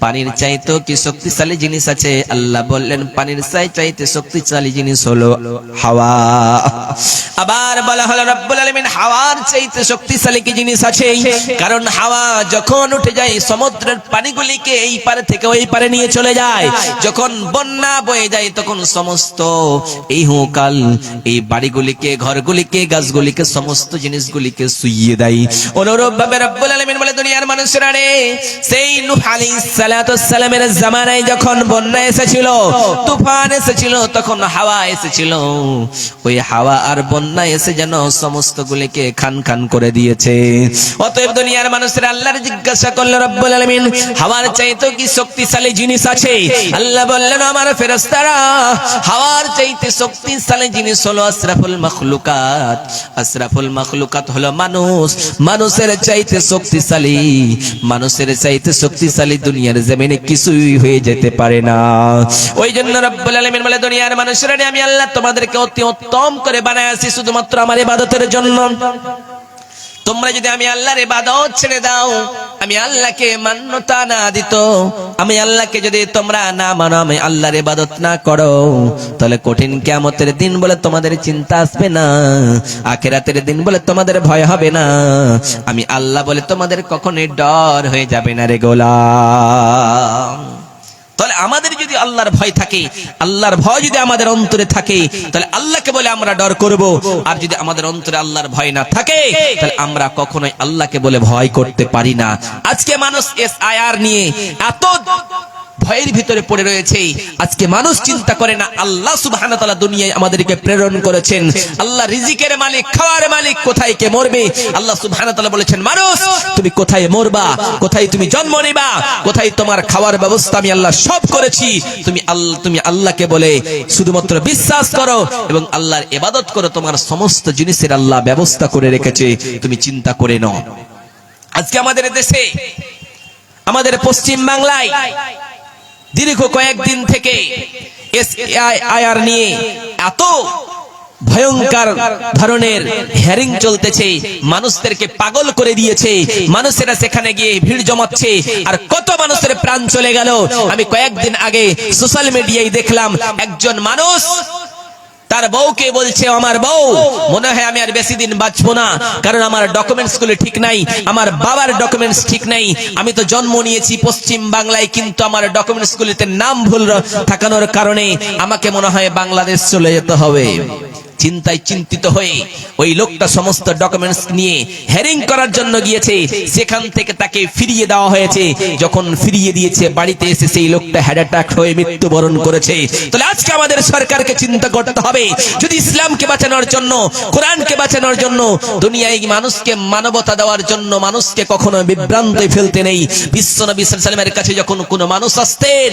পানির চাইতেও কি শক্তিশালী জিনিস আছে? আল্লাহ বললেন, পানির চাইতে শক্তিশালী জিনিস হলো হাওয়া। আবার বলা হলো রব্বুল আলামিন, হাওয়ার চাইতে শক্তিশালী কি জিনিস আছে? কারণ হাওয়া যখন উঠে যায়, সমুদ্রের পানিগুলিকে এই পারে থেকে ওই পারে নিয়ে চলে যায়। যখন বন্যা বয়ে যায়, তখন সমস্ত এই হুকাল, এই বাড়িগুলিকে, ঘরগুলিকে, গাছগুলিকে, সমস্ত জিনিসগুলিকে শুইয়ে দেয়। অনুরূপ ভাবে রব্বুল আলামিন বলে, দুনিয়ার মানুষেরা রে, সেই নূহ আলাইহিস সালামের জামানায় যখন বন্যা এসেছিল, তুফান এসেছিল, তখন হাওয়া এসেছিল। ওই হাওয়া আর বন্যা এসে যেন সমস্ত গুলিকে খান খান করে দিয়েছে। অতএব দুনিয়ার মানুষেরা আল্লাহর জিজ্ঞাসা করলো, রব্বুল আলামিন, হাওয়ার চাইতে কি শক্তিশালী জিনিস আছে? আল্লাহ বললেন, আমার ফেরেশতারা, হাওয়ার চাইতে শক্তিশালী জিনিস হলো আশরাফুল মাখলুকাত। আশরাফুল মাখলুকাত হলো মানুষ। মানুষের চাইতে শক্তিশালী, মানুষের চাইতে শক্তিশালী দুনিয়ার জমিনে কিছুই হয়ে যেতে পারে না। ওই জন্য রব্বুল আলামিন বলে, দুনিয়ার মানুষেরা, আমি আল্লাহ তোমাদেরকে অতি উত্তম করে বানাইছি শুধুমাত্র আমার ইবাদতের জন্য। তোমরা যদি আমি আল্লাহর ইবাদত ছেড়ে দাও, আমি আল্লাহকে মান্যতা না দিত, আমি আল্লাহকে যদি তোমরা না মানো, আমি আল্লাহর ইবাদত না করো, তাহলে কঠিন কিয়ামতের দিন বলে তোমাদের চিন্তা আসবে না, আখিরাতের দিন বলে তোমাদের ভয় হবে না, আমি আল্লাহ বলে তোমাদের কখনোই ডর হয়ে যাবে না রে গোলাম। তাহলে আমাদের যদি আল্লাহর ভয় থাকে, আল্লাহর ভয় যদি আমাদের অন্তরে থাকে, তাহলে আল্লাহকে বলে আমরা ডর করব। আর যদি আমাদের অন্তরে আল্লাহর ভয় না থাকে, তাহলে আমরা কখনোই আল্লাহকে বলে ভয় করতে পারি না। আজকে মানুষ SIR নিয়ে এত ভয়ের ভিতরে পড়ে রয়েছে। আজকে মানুষ চিন্তা করে না আল্লাহ সুবহানাহু ওয়া তাআলা দুনিয়ায় আমাদেরকে প্রেরণ করেছেন, আল্লাহ রিজিকের মালিক, খাওয়ার মালিক, কোথায় কে মরবে আল্লাহ সুবহানাহু ওয়া তাআলা বলেছেন, মানুষ তুমি কোথায় মরবা, কোথায় তুমি জন্ম নিবা, কোথায় তোমার খাওয়ার ব্যবস্থা আমি আল্লাহ সব করেছি। তুমি আল্লাহকে বলে শুধুমাত্র বিশ্বাস করো এবং আল্লাহর ইবাদত করো, তোমার সমস্ত জিনিসের আল্লাহ ব্যবস্থা করে রেখেছে, তুমি চিন্তা করে নাও। আজকে আমাদের দেশে, আমাদের পশ্চিম বাংলায় দীর্ঘ কয়েকদিন থেকে SIR নিয়ে এত ভয়ঙ্কর ধরনের হিয়ারিং চলতেছে, মানুষদেরকে পাগল করে দিয়েছে। মানুষেরা সেখানে গিয়ে ভিড় জমাচ্ছে, আর কত মানুষের প্রাণ চলে গেল। আমি কয়েকদিন আগে সোশ্যাল মিডিয়ায় দেখলাম, একজন মানুষ তার বউকে বলছে, আমার বউ মনে হয় আমি আর বেশি দিন বাঁচবো না, কারণ আমার ডকুমেন্টস গুলো ঠিক নাই, আমার বাবার ডকুমেন্টস ঠিক নাই। আমি তো জন্ম নিয়েছি পশ্চিম বাংলায়, কিন্তু আমার ডকুমেন্টস গুলিতে নাম ভুল থাকানোর কারণে আমাকে মনে হয় বাংলাদেশ চলে যেতে হবে। চিন্তায় চিন্তিত হয়ে ওই লোকটা সমস্ত ডকুমেন্টস নিয়ে হেরিং করার জন্য গিয়েছে। সেখান থেকে তাকে ফিরিয়ে দেওয়া হয়েছে। যখন ফিরিয়ে দিয়েছে, বাড়িতে এসে সেই লোকটা হার্ট অ্যাটাক হয়ে মৃত্যুবরণ করেছে। তাহলে আজকে আমাদের সরকারকে চিন্তা করতে হবে, যদি ইসলামকে বাঁচানোর জন্য, কোরআনকে বাঁচানোর জন্য, দুনিয়ায় মানুষকে মানবতা দেওয়ার জন্য মানুষকে কখনো বিভ্রান্তে ফেলতে নেই। বিশ্বনবী সাল্লাল্লাহু আলাইহি ওয়াসাল্লামের কাছে যখন কোনো মানুষ আসতেন,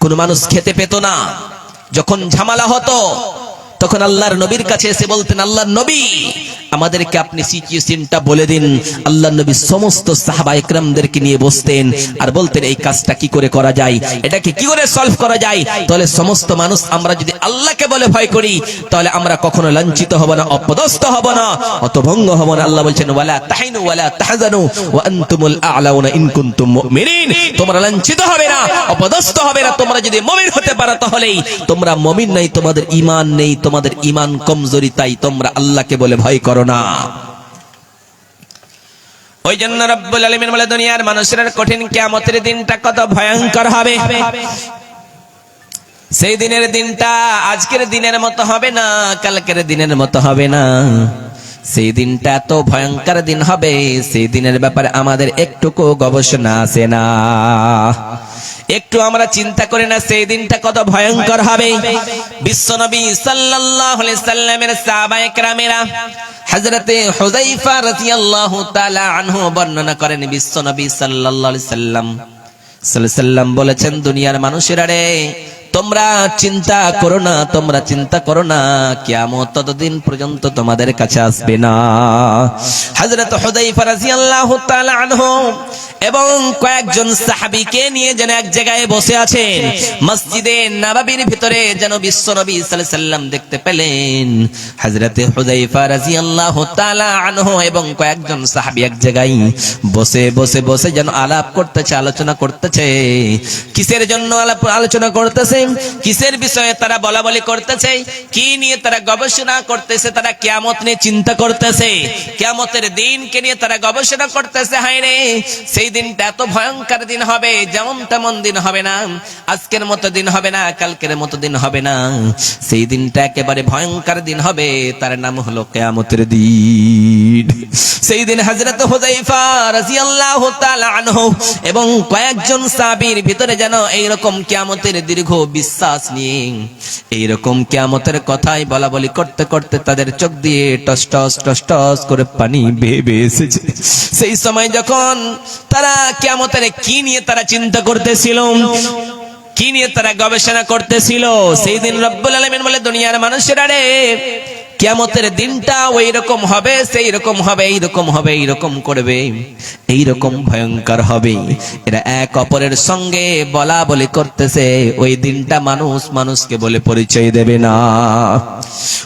কোনো মানুষ খেতে পেত না, যখন ঝামেলা হতো, তখন আল্লাহর নবীর কাছে এসে বলতেন, আল্লাহর নবী আমাদেরকে আপনি সিচুয়েশনটা বলে দিন। আল্লাহর নবী সমস্ত সাহাবা ইকরামদেরকে নিয়ে বসতেন আর বলতেন, এই কাজটা কি করে করা যায়, এটাকে কি করে সলভ করা যায়। তাহলে সমস্ত মানুষ আমরা যদি আল্লাহকে বলে ভয় করি, তাহলে আমরা কখনো লাঞ্ছিত হব না, অপদস্থ হব না, হতভঙ্গ হব না। আল্লাহ বলছেন, ওয়ালা তাহিনু ওয়ালা তাহজানু ওয়া আনতুমুল আ'লাউনা ইন কুনতুম মুমিনিন। তোমরা লাঞ্ছিত হবে না, অপদস্থ হবে না, তোমরা যদি মুমিন হতে পারো। তাহলেই তোমরা মুমিন নাই, তোমাদের ঈমান নেই, তোমাদের ঈমান কমজোরি, তাই তোমরা আল্লাহকে বলে ভয় করো না। ওই জন্য রব্বুল আলামিন বলে, দুনিয়ার মানুষের কঠিন কিয়ামতের দিনটা কত ভয়ঙ্কর হবে। সেই দিনের দিনটা আজকের দিনের মতো হবে না, কালকের দিনের মতো হবে না। সেই দিনটা এত ভয়ঙ্কর দিন হবে, সেই দিনের ব্যাপারে আমাদের একটুকু গবেষণা আছে না, একটু আমরা চিন্তা করি না সেই দিনটা কত ভয়ঙ্কর হবে। বিশ্বনবী সাল্লাল্লাহু আলাইহি সাল্লামের সাহাবায়ে কেরামেরা হযরতে হুযায়ফা রাদিয়াল্লাহু তাআলা আনহু বর্ণনা করেন, বিশ্বনবী সাল্লাল্লাহু আলাইহি সাল্লাম বলেছেন, দুনিয়ার মানুষেরা রে, তোমরা চিন্তা করো না, তোমরা চিন্তা করো না, কিয়ামত ততদিন পর্যন্ত তোমাদের কাছে আসবে না। হযরত হুযায়ফা রাদিয়াল্লাহু তাআলা আনহু এবং কয়েকজন সাহাবীকে নিয়ে যেন এক জায়গায় বসে আছেন, মসজিদে নববীর ভিতরে যেন বিশ্বনবী সাল্লাল্লাহু আলাইহি সাল্লাম দেখতে পেলেন। হযরত হুযায়ফা রাদিয়াল্লাহু তাআলা আনহু এবং কয়েকজন সাহাবী এক জায়গায় বসে বসে বসে যেন আলাপ করতেছে, আলোচনা করতেছে। কিসের জন্য আলোচনা করতেছে, কিসের বিষয়ে তারা বলা বলি করতেছে, কি নিয়ে তারা গবেষণা করতেছে, তারা কিয়ামত নিয়ে চিন্তা করতেছে, কিয়ামতের দিনকে নিয়ে তারা গবেষণা করতেছে। হায় রে, সেই দিনটা এত ভয়ঙ্কর দিন হবে, যেমন তেমন দিন হবে না, আজকের মতো দিন হবে না, কালকের মতো দিন হবে না, সেই দিনটা একেবারে ভয়ঙ্কর দিন হবে। তার নাম হলো কিয়ামতের দিন। সেই দিন হযরত হুযায়ফা রাদিয়াল্লাহু তাআলা আনহু এবং কয়েকজন সাহাবীর ভিতরে যেন এইরকম কিয়ামতের দীর্ঘ বিশ্বাস নিয়ে এইরকম কিয়ামতের কথাই বলা বলি করতে করতে তাদের চোখ দিয়ে টস টস টস টস করে পানি বেয়ে বেয়ে এসেছে। সেই সময় যখন তারা কিয়ামতের কি নিয়ে তারা চিন্তা করতেছিল, কি নিয়ে তারা গবেষণা করতেছিল, সেই দিন রব্বুল আলামিন বলে, দুনিয়ার মানুষেরা রে, কিয়ামতের দিনটা ওই রকম হবে, সেই রকম হবে, এইরকম হবে, এইরকম করবে, এইরকম ভয়ঙ্কর হবে। এরা এক অপরের সঙ্গে বলা বলি করতেছে, ওই দিনটা মানুষ মানুষকে বলে পরিচয় দেবে না।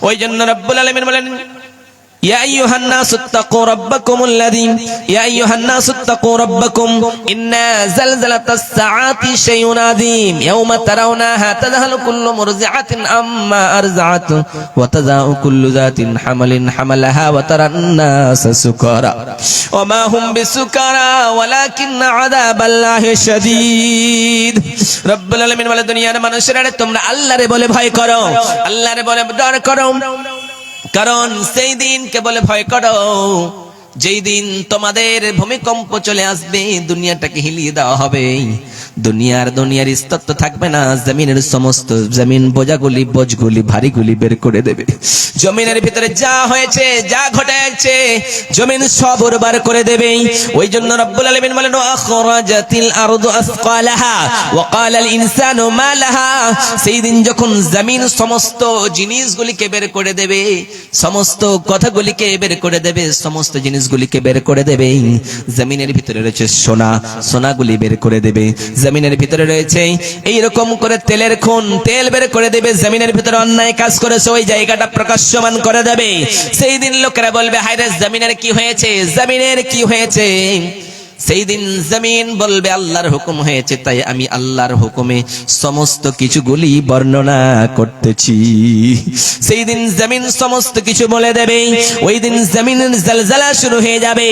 ওই জন্য রব্বুল আলামিন বলেন, يا أيها الناس اتقوا ربكم الذي يا أيها الناس اتقوا ربكم إن زلزلة الساعة شيء عظيم يوم ترونها تذهل كل مرضعة عما أرضعت وتضع كل ذات حمل حملها وترى الناس سكارى وما هم بسكارى ولكن عذاب الله شديد। رب العالمين বলে, দুনিয়ার মানুষেরা তোমরা আল্লাহরে বলে ভয় করো, আল্লাহরে বলে ডর করো, কারণ সেই দিনকে বলে ভয় করো যেই দিন তোমাদের ভূমিকম্প চলে আসবে, দুনিয়াটাকে হিলিয়ে দেওয়া হবে, দুনিয়ার স্তত্ব থাকবে না, জমিনের সমস্ত জমিন বোঝাগুলি বোঝগুলি ভারীগুলি বের করে দেবে, জমিনের ভিতরে যা হয়েছে যা ঘটেছে জমিন সব উর্বর করে দেবে। ওই জন্য রব্বুল আলামিন বলেন, আখরাজাতিল আরদু আসকালাহা ওয়া ক্বালাল ইনসানু মা লাহা। সেই দিন যখন জমিন সমস্ত জিনিসগুলিকে বের করে দেবে, সমস্ত কথাগুলিকে বের করে দেবে, সমস্ত জিনিসগুলিকে বের করে দেবে। জমিনের ভিতরে রয়েছে সোনা, সোনাগুলি বের করে দেবে, জমিনের ভিতরে রয়েছে এইরকম করে তেলের খুন, তেল বের করে দেবে, জমিনের ভিতরে অন্যায় কাজ করেছে ওই জায়গাটা প্রকাশ্যমান করে দেবে। সেই দিন লোকেরা বলবে, হায় রে, জমিনের কি হয়েছে, জমিনের কি হয়েছে। সেই দিন জমিন বলবে আল্লাহর হুকুম হয়েছে, তাই আমি আল্লাহর হুকুমে সমস্ত কিছুগুলি বর্ণনা করতেছি। সেই দিন জমিন সমস্ত কিছু বলে দেবে। ওই দিন জমিনের জলজলা শুরু হয়ে যাবে।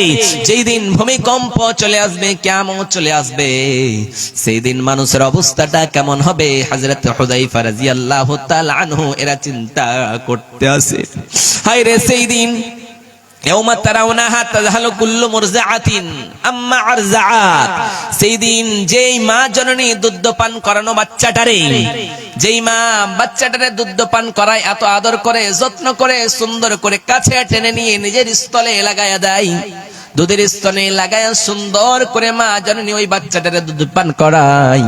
যেই দিন ভূমিকম্প চলে আসবে, কিয়ামত চলে আসবে, সেই দিন মানুষের অবস্থাটা কেমন হবে? হযরত হুযায়ফা রাদিয়াল্লাহু তাআলা আনহু এরা চিন্তা করতে আসে, হায় রে সেই দিন ইয়াউমা তারাউনাহা তাযহালু কুল্লু মুরযাআতিন আম্মা আরযাআত। সেই দিন যেই মা জননী দুধ পান করানো বাচ্চাটারে, যেই মা বাচ্চাটারে দুধ পান করায়, এত আদর করে, যত্ন করে, সুন্দর করে কাছে টেনে নিয়ে নিজের স্থলে লাগায়া দেয়, দুধের স্তনে লাগায়া সুন্দর করে মা জননী ওই বাচ্চাটারে দুধ পান করায়,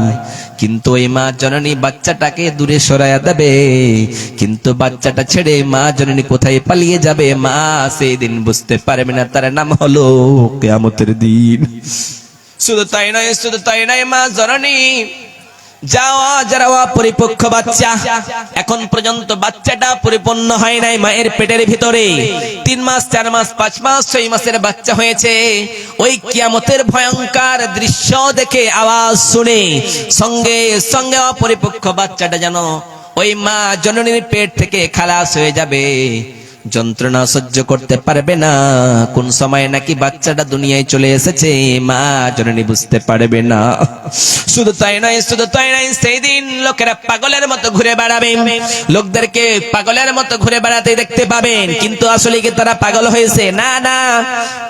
কিন্তু ওই মা জননী বাচ্চাটাকে দূরে সরাইয়া দেবে। কিন্তু বাচ্চাটা ছেড়ে মা জননী কোথায় পালিয়ে যাবে? মা সেই দিন বুঝতে পারবে না। তার নাম হলো কিয়ামতের দিন। শুধু তাই নয়, মা জননী যাওয়া পরিপক্ক বাচ্চা, এখন পর্যন্ত বাচ্চাটা পরিপূর্ণ হয় নাই মায়ের পেটের ভিতরে। 3 মাস, 4 মাস, 5 মাস, 6 মাসের বাচ্চা হয়েছে। ওই কিয়ামতের ভয়ঙ্কর দৃশ্য দেখে, আওয়াজ শুনে সঙ্গে সঙ্গে অপরিপক্ক বাচ্চাটা যেন ওই মা জননীর পেট থেকে খালাস হয়ে যাবে। যন্ত্রণা সহ্য করতে পারবে না। কোন সময় নাকি বাচ্চাটা দুনিয়ায় চলে এসেছে, মা জননী বুঝতে পারবে না। শুধু তাই নয়, সেই দিন লোকেরা পাগলের মতো ঘুরে বেড়াবে। লোকদেরকে পাগলের মতো ঘুরে বেড়াতে দেখতে পাবেন, কিন্তু আসলে কি তারা পাগল হয়েছে? না,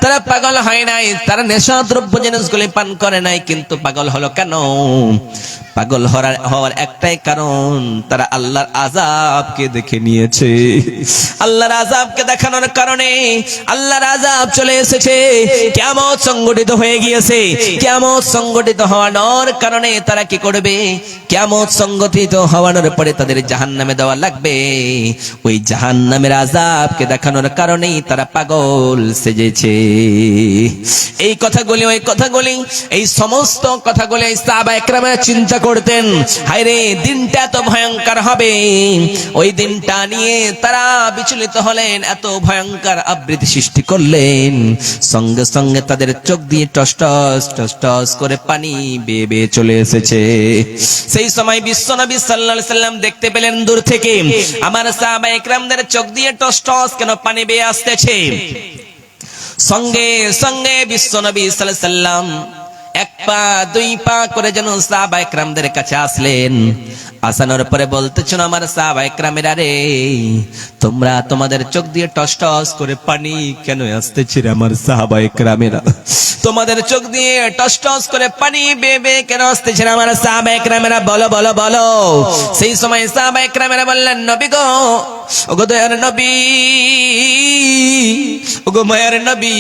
তারা পাগল হয় নাই। তারা নেশাদ্রব্য জিনিসগুলি পান করে নাই। কিন্তু পাগল হলো কেন? পাগল হওয়ার একটাই কারণ, তারা আল্লাহর আযাবকে দেখে নিয়েছে। আল্লাহর আযাবকে দেখানোর কারণে আল্লাহর আযাব চলে এসেছে, কিয়ামত সংগঠিত হয়ে গিয়েছে। কিয়ামত সংগঠিত হওয়ার কারণে তারা কি করবে? কিয়ামত সংগঠিত হওয়ার পরে তাদের জাহান্নামে দেওয়া লাগবে। ওই জাহান্নামের আযাবকে দেখানোর কারণেই তারা পাগল সেজেছে। এই কথাগুলি, ওই কথাগুলি, এই সমস্ত কথাগুলি সাহাবা একরামরা চিন্তা করতেন, হায়রে দিনটা এত ভয়ঙ্কর হবে। ওই দিনটা নিয়ে তারা বিচলিত হলেন, এত ভয়ঙ্কর আবৃত্তি সৃষ্টি করলেন। সঙ্গে সঙ্গে তাদের চোখ দিয়ে টস টস করে পানি বেয়ে বেয়ে চলে এসেছে। সেই সময় বিশ্বনবী সাল্লাল্লাহু আলাইহি সাল্লাম দেখতে পেলেন দূর থেকে আমার সাহাবা একরামদের চোখ দিয়ে টস টস কেন পানি বেয়ে আসতেছে। সঙ্গে সঙ্গে বিশ্বনবী সাল্লাল্লাহু আলাইহি সাল্লাম 1 পা 2 পা করে যেন সাহাবা একরামদের কাছে আসলেন। আসানোর পরে বলতেছেন, আমার সাহাবা একরামেরা রে, তোমরা তোমাদের চোখ দিয়ে টস টস করে পানি কেন আসতেছে রে? আমার সাহাবা একরামেরা, তোমাদের চোখ দিয়ে টস টস করে পানি বেয়ে বেয়ে কেন আসতেছে রে? আমার সাহাবা একরামেরা, বলো বলো বলো। সেই সময় সাহাবা একরামেরা বললেন, নবী গো, ওগো দয়ার নবী, ওগো মায়ার নবী,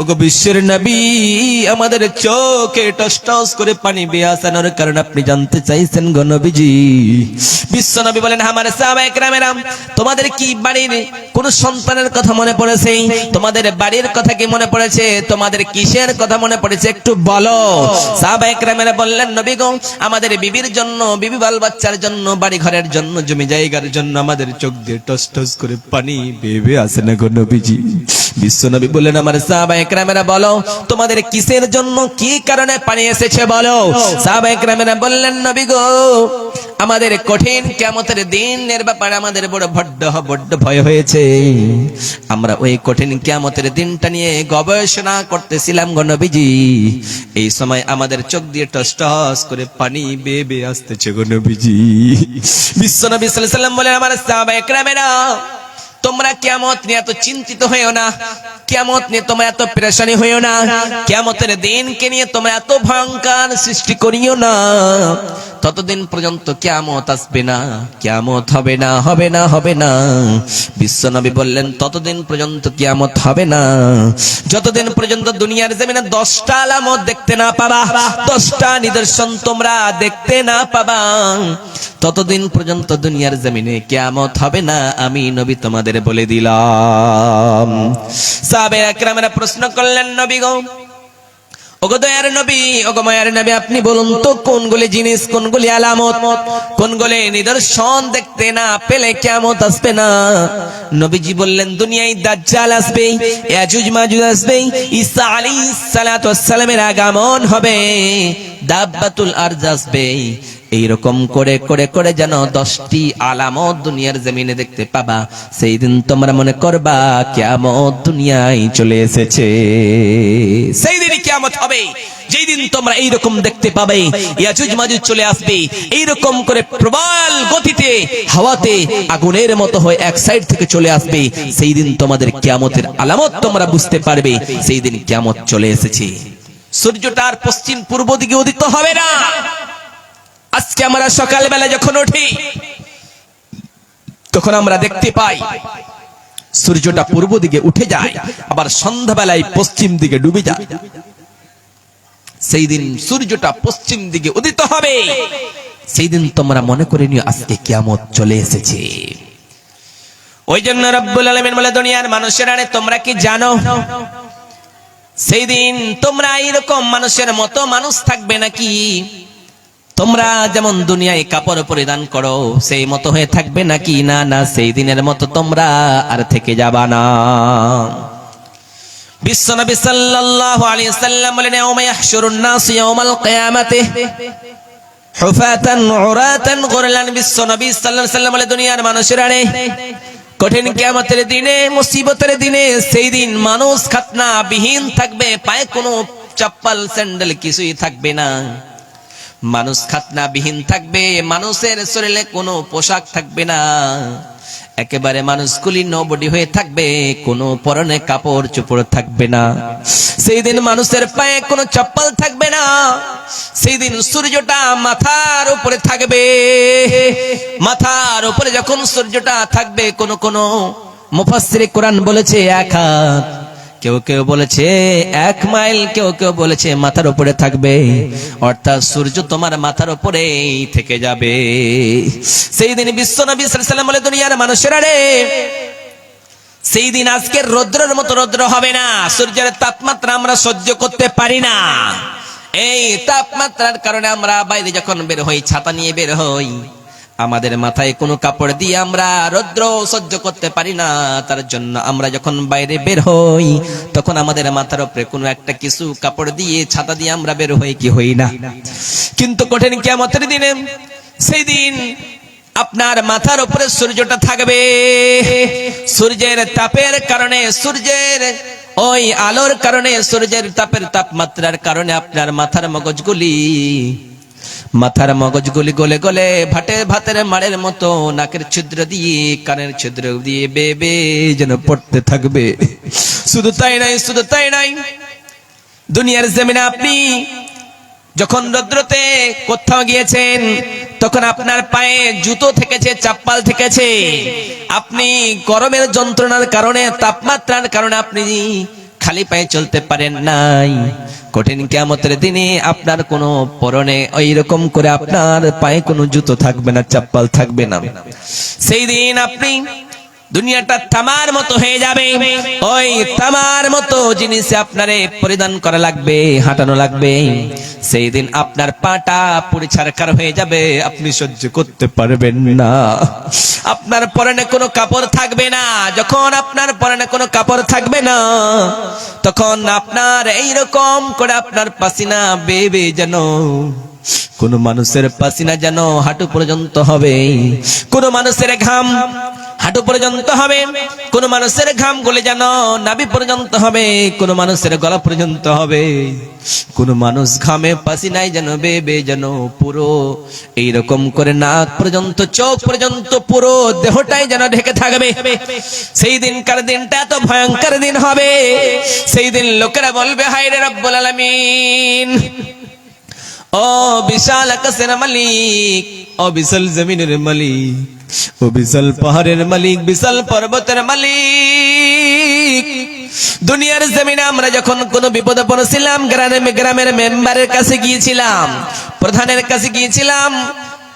ওগো বিশ্বের নবী, আমাদের চোখে টস টস করে পানি বেয়ে আসানোর কারণ আপনি জানতে চাইছেন গো নবীজি। বিশ্ব নবী বলেন, আমার সাহাবা একরামেরা, তোমাদের কি বাড়ির কোন সন্তানের কথা মনে পড়েছে? তোমাদের বাড়ির কথা কি মনে পড়েছে? তোমাদের কিসের কথা মনে পড়েছে? একটু বলো। সাহাবা একরামেরা বললেন, নবী গো, আমাদের বিবির জন্য, বিবি বাল বাচ্চার জন্য, বাড়ি ঘরের জন্য, জমি জায়গার জন্য আমাদের চোখ দিয়ে টস টস করে পানি বেয়ে বেয়ে আসে না গো নবীজি। বিশ্ব নবী বললেন, আমার সাহাবা একরামেরা বলো, তোমাদের কিসের জন্য, কি কারণে পানি এসেছে বলো। সাহাবা একরামেরা বললেন, নবী গো, আমাদের কঠিন কিয়ামতের দিনের ব্যাপারে আমাদের বড্ড ভয় হয়েছে। আমরা ওই কঠিন কিয়ামতের দিনটা নিয়ে গবেষণা করতেছিলাম গো নবীজি। এই সময় আমাদের চোখ দিয়ে টস টস করে পানি বেয়ে বেয়ে আসতেছে গো নবীজি। বিশ্বনবী সাল্লাল্লাহু আলাইহি সাল্লাম বলেন, আমার সাহাবা একরামেরা, তোমরা কিয়ামত নিয়ে এত চিন্তিত হইও না, কিয়ামত নিয়ে তোমরা এত পেরেশানি হইও না, কিয়ামতের দিনকে নিয়ে তোমরা এত ভয়ঙ্কর সৃষ্টি করিও না। ততদিন পর্যন্ত কিয়ামত আসবে না, কিয়ামত হবে না, হবে না, হবে না। বিশ্বনবী বললেন, ততদিন পর্যন্ত কিয়ামত হবে না যতদিন পর্যন্ত দুনিয়ার জমিনে 10টা আলামত দেখতে না পাবা, 10টা নিদর্শন তোমরা দেখতে না পাবা, ততদিন পর্যন্ত দুনিয়ার জমিনে কিয়ামত হবে না। আমি নবী তোমাদের বলে দিলাম। সাহাবায়ে একরামেরা প্রশ্ন করলেন, নবী গো, ওগো দয়ার নবী, ওগো মায়ার নবী, আপনি বলুন তো কোনগুলি জিনিস, কোনগুলি আলামত, কোনগুলি নিদর্শন দেখতে না পেলে কিয়ামত আসবে না? নবীজি বললেন, দুনিয়ায় দাজ্জাল আসবে, ইয়াজুজ মাজুজ আসবে, ঈসা আলাইহিস সালাতু ওয়াস সালামের আগমন হবে, দাব্বাতুল আরজ আসবে। এইরকম করে করে করে যেন 10টি আলামত দুনিয়ার জমিনে দেখতে পাবা। সেই দিন তোমরা মনে করবা কিয়ামত দুনিয়ায় চলে এসেছে। সেই দিনই কিয়ামত হবে, যেই দিন তোমরা এইরকম দেখতে পাবে, ইয়াজুজ মাজুজ চলে আসবে, এইরকম করে প্রবল গতিতে হাওয়াতে আগুনের মতো হয়ে এক সাইড থেকে চলে আসবে। সেই দিন তোমাদের কিয়ামতের আলামত তোমরা বুঝতে পারবে, সেই দিন কিয়ামত চলে এসেছে। সূর্যটা আর পশ্চিম পূর্ব দিকে উদিত হবে না। আজকে আমরা সকালবেলা যখন উঠি তখন আমরা দেখতে পাই সূর্যটা পূর্ব দিকে উঠে যায়, আবার সন্ধ্যাবেলায় পশ্চিম দিকে ডুবে যায়। সেই দিন সূর্যটা পশ্চিম দিকে উদিত হবে, সেই দিন তোমরা মনে করে নিও আজকে কিয়ামত চলে এসেছে। ওই জন্য রব্বুল আলামিন বলে, দুনিয়ার মানুষেরা তোমরা কি জানো সেই দিন তোমরা এইরকম মানুষের মতো মানুষ থাকবে নাকি? তোমরা যেমন দুনিয়ায় কাপড় পরিধান করো সেই মতো হয়ে থাকবে নাকি? না না, সেই দিনের মতো তোমরা আর থেকে যাবা না। বিশ্বনবী সাল্লাল্লাহু আলাইহি ওয়াসাল্লাম বলেন, ইয়াউমা ইয়াহশুরুন নাস ইয়াউমাল কিয়ামাতি হুফাতান উরাতান গুরলান। বিশ্বনবী সাল্লাল্লাহু আলাইহি ওয়াসাল্লাম বলে, দুনিয়ার মানুষেরা কঠিন কিয়ামতের দিনে, মুসিবতের দিনে, সেই দিন মানুষ খাতনা বিহীন থাকবে, পায়ে কোনো চপ্পল স্যান্ডেল কিছুই থাকবে না। মানুষ খাতনা বিহীন থাকবে, মানুষের শরীরে কোনো পোশাক থাকবে না, একেবারে মানুষগুলি নবডি হয়ে থাকবে, কোনো পরনে কাপড় চোপড় থাকবে না। সেই দিন মানুষের পায়ে কোনো চপ্পল থাকবে না। সেই দিন সূর্যটা মাথার উপরে থাকবে, মাথার উপরে যখন সূর্যটা থাকবে, কোন মুফাসসিরে কোরআন বলেছে 1 হাত, কেউ কেউ বলেছে 1 মাইল, কেউ কেউ বলেছে মাথার উপরে থাকবে, অর্থাৎ সূর্য তোমার মাথার উপরেই থেকে যাবে। সেই দিন বিশ্বনবী সাল্লাল্লাহু আলাইহি ওয়াসাল্লাম বলে, দুনিয়ার মানুষেরা সেই দিন আজকের রৌদ্রের মতো রৌদ্র হবে না। সূর্যের তাপমাত্রা আমরা সহ্য করতে পারি না। এই তাপমাত্রার কারণে আমরা বাইরে যখন বের হই, ছাতা নিয়ে বের হই, আমাদের মাথায় কোনো কাপড় দিয়ে আমরা রৌদ্র সহ্য করতে পারি না। তার জন্য আমরা যখন বাইরে বের হই তখন আমাদের মাথার উপরে কোনো একটা কিছু কাপড় দিয়ে, ছাতা দিয়ে আমরা বের হই কি হই না। কিন্তু কঠিন কিয়ামতের দিনে সেই দিন আপনার মাথার উপরে সূর্যটা থাকবে। সূর্যের তাপের কারণে, সূর্যের ওই আলোর কারণে, সূর্যের তাপের তাপমাত্রার কারণে আপনার মাথার মগজগুলি গলে গলে ভাতের মাড়ের মতো নাকের ছিদ্র দিয়ে, কানের ছিদ্র দিয়ে বেবে যেন পড়তে থাকবে। শুধু তাই নাই, দুনিয়ার জমিনে আপনি যখন রৌদ্রতে কোথাও গিয়েছেন তখন আপনার পায়ে জুতো থেকেছে, চপ্পল থেকেছে। আপনি গরমের যন্ত্রণার কারণে, তাপমাত্রার কারণে আপনি খালি পায়ে চলতে পারেন নাই। কঠিন কিয়ামতের দিনে আপনার কোনো পরনে এইরকম করে আপনার পায়ে কোনো জুতো থাকবে না, চপ্পল থাকবে না। সেই দিন আপনি দুনিয়াটা তামার মতো হয়ে যাবে। ওই তামার মতো জিনিস আপনারে পরিধান করা লাগবে, হাঁটানো লাগবে। সেই দিন আপনার পাটা পুরি ছারখার হয়ে যাবে, আপনি সহ্য করতে পারবেন না। আপনার পরনে কোনো কাপড় থাকবে না। যখন আপনার পরনে কোনো কাপড় থাকবে না তখন আপনার এইরকম করে আপনার পাসিনা বেবে যেন, কোন মানুষের পাসিনা যেন হাঁটু পর্যন্ত হবে, কোন মানুষের ঘাম হাঁটু পর্যন্ত হবে, কোন মানুষের ঘাম গলে যেন নাভি পর্যন্ত হবে, কোন মানুষের গলা পর্যন্ত হবে, কোন মানুষ ঘামে পাসিনায় যেন বেবে যেন পুরো এইরকম করে নাক পর্যন্ত, চোখ পর্যন্ত, পুরো দেহটাই যেন ঢেকে থাকবে। সেই দিনকার দিনটা এত ভয়ঙ্কর দিন হবে। সেই দিন লোকেরা বলবে, হায় রে রব্বুল আলামিন, ও বিশাল আকাশের মালিক, ও বিশাল জমিনের মালিক, ও বিশাল পাহাড়ের মালিক, বিশাল পর্বতের মালিক, দুনিয়ার জমিনে আমরা যখন কোনো বিপদে পড়েছিলাম, গ্রামের মেম্বারের কাছে গিয়েছিলাম, প্রধানের কাছে গিয়েছিলাম,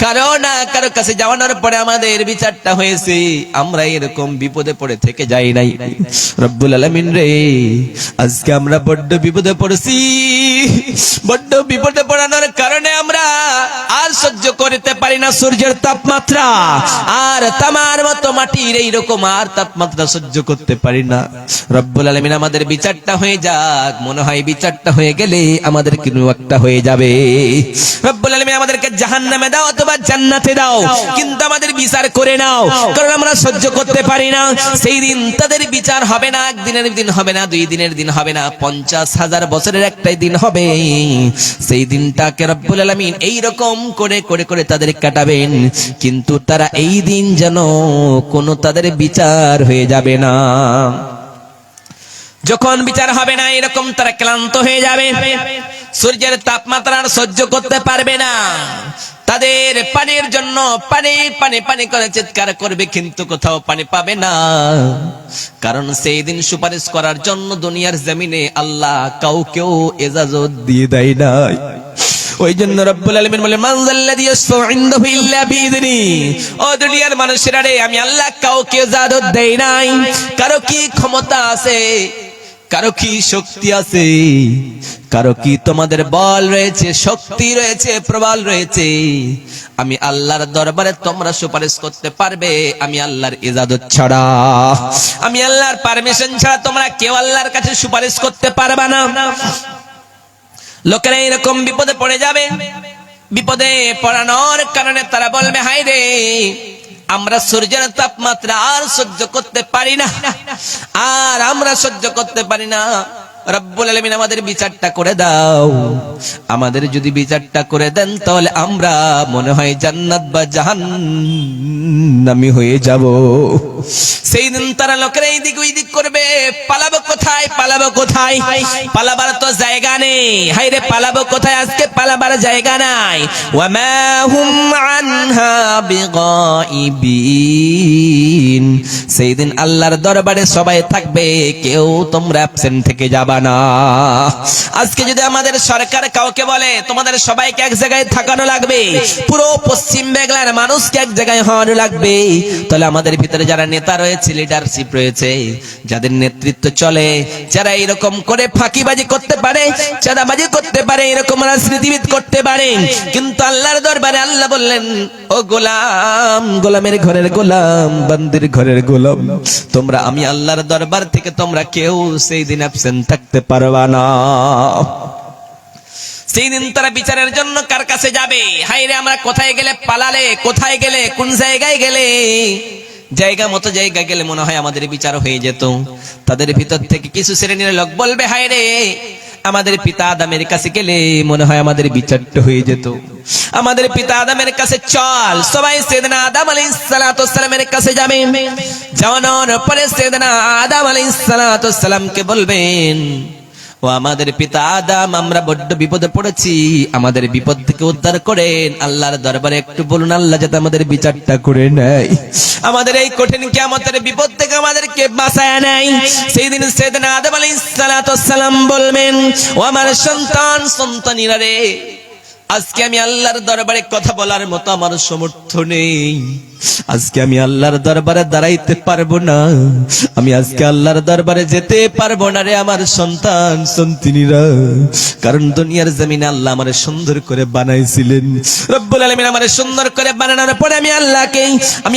কারো না কারো কাছে যাওয়ানোর পরে আমাদের বিচারটা হয়েছে, আমরা এরকম বিপদে পড়ে থেকে যাই নাই। রব্বুল আলামিন রে, আজকে আমরা বড্ড বিপদে পড়েছি। বড্ড বিপদে পড়ানোর কারণে আমরা আর সহ্য করতে পারি না সূর্যের তাপমাত্রা, আর তামার মতো মাটির এইরকম আর তাপমাত্রা সহ্য করতে পারি না। রব্বুল আলামিন আমাদের বিচারটা হয়ে যাক। মনে হয় বিচারটা হয়ে গেলে আমাদের কোনো একটা হয়ে যাবে। রব্বুল আলামিন আমাদেরকে জাহান্নামে দাও অথবা জান্নাতে দাও, কিন্তু আমাদের বিচার করে নাও, কারণ আমরা সহ্য করতে পারি না। সেই দিন তাদের বিচার হবে না, একদিনের দিন হবে না, 2 দিনের দিন হবে না, 50,000 বছরের একটাই দিন হবে। সেই দিনটাকে রব্বুল আলামিন এইরকম করে করে করে তাদের কাটাবেন, কিন্তু তারা এই দিন যেন কোনো তাদের বিচার হয়ে যাবে না। যখন বিচার হবে না, এরকম তারা ক্লান্ত হয়ে যাবে, সূর্যের তাপমাত্রা আর সহ্য করতে পারবে না। তাদের পানির জন্য পানি পানি পানি করে চিৎকার করবে, কিন্তু কোথাও পানি পাবে না, কারণ সেই দিন সুপারিশ করার জন্য দুনিয়ার জমিনে আল্লাহ কাউকেও ইজাজত দিয়ে দেয় নাই। ওই জন্য রব্বুল আলামিন বলে, মান যাল্লাযী ইয়াশফাউ ইনদাহু ইল্লা বিইذনি। ও দুনিয়ার মানুষেরা রে, আমি আল্লাহ কাউকে ইজাজত দেই নাই। কারো কি ক্ষমতা আছে, কারো কি শক্তি আছে, কারো কি তোমাদের বল রয়েছে, শক্তি রয়েছে, প্রবল রয়েছে, আমি আল্লাহর দরবারে তোমরা সুপারিশ করতে পারবে? আমি আল্লাহর ইজাজত ছাড়া, আমি আল্লাহর পারমিশন ছাড়া তোমরা কেউ আল্লাহর কাছে সুপারিশ করতে পারবে না। লোকেরা এরকম বিপদে পড়ে যাবে, বিপদে পড়ানোর কারণে তারা বলবে, হায় রে, আমরা সূর্যের তাপমাত্রা আর সহ্য করতে পারি না, আর আমরা সহ্য করতে পারি না। রব্বুল আলামিন আমাদের বিচারটা করে দাও। আমাদের যদি বিচারটা করে দেন, তাহলে আমরা মনে হয় জান্নাত বা জাহান্নামী হয়ে যাব। সেই দিন তারা লোকেরা এইদিক ওইদিক করবে, পালাবো কোথায়, পালাবো কোথায়, পালাবার তো জায়গা নেই। হায় রে, পালাবো কোথায়, আজকে পালাবার জায়গা নাই। ওয়া মা হুম আনহা বিগাইবিন। সেই দিন আল্লাহর দরবারে সবাই থাকবে, কেউ তোমরা অ্যাবসেন্ট থেকে যাবা না। আজকে যদি আমাদের সরকার কাউকে বলে তোমাদের সবাইকে এক জায়গায় থাকানো লাগবে, পুরো পশ্চিম বাংলার মানুষকে এক জায়গায় হওয়ানো লাগবে, তাহলে আমাদের ভিতরে যারা নেতা রয়েছে, লিডারশিপ রয়েছে, যাদের নেতৃত্ব চলে, যারা এরকম করে ফাঁকিবাজি করতে পারে, চাঁদাবাজি করতে পারে, এরকম রাজনীতিবিদ করতে পারে, কিন্তু আল্লাহর দরবারে আল্লাহ বললেন, ও গোলাম, গোলামের ঘরের গোলাম, বান্দির ঘরের গোলাম, তোমরা আমি আল্লাহর দরবার থেকে তোমরা কেউ সেই দিন অ্যাবসেন্ট থাকতে পারবা না। সেই দিন তারা বিচারের জন্য কার কাছে যাবে? হায়রে, আমরা কোথায় গেলে পালালে, কোথায় গেলে, কোন জায়গায় গেলে, জায়গা মতো জায়গায় গেলে মনে হয় আমাদের বিচার হয়ে যেত। তাদের ভিতর থেকে কিছু শ্রেণীর লোক বলবে, হায়রে, আমাদের পিতা আদমের কাছে গেলে মনে হয় আমাদের বিচারটা হয়ে যেত। আমাদের পিতা আদমের কাছে চল, সবাই সাইয়েদনা আদম আলাইহিস সালাতু ওয়াস সালামের কাছে যাবে। যাওয়ানোর পরে সাইয়েদনা আদম আলাইহিস সালাতু ওয়াস সালামকে বলবেন, ও আমাদের পিতা আদম, আমরা বড্ড বিপদে পড়েছি, আমাদের বিপদ থেকে উদ্ধার করেন। আল্লাহর দরবারে একটু বলুন, আল্লাহ যাতে আমাদের বিচারটা করে নেয়, আমাদের এই কঠিন কিয়ামতের বিপদ থেকে আমাদেরকে বাঁচায় নেয়। সেই দিন সাইয়েদনা আদম আলাইহিস সালাতু ওয়াস সালাম বলবেন, ও আমার সন্তান, সন্তানীরা রে, আজকে আমি আল্লাহর দরবারে কথা বলার মতো আমার সামর্থ্য নেই। আজকে আমি আল্লাহর দরবারে দাঁড়াইতে পারবো না, আমি আজকে আল্লাহর দরবারে যেতে পারবো না রে আমার সন্তান সন্তানীরা, কারণ দুনিয়ার জমিনে আল্লাহ আমারে সুন্দর করে বানাইছিলেন। রব্বুল আলামিন আমারে সুন্দর করে বানানোর পরে আমি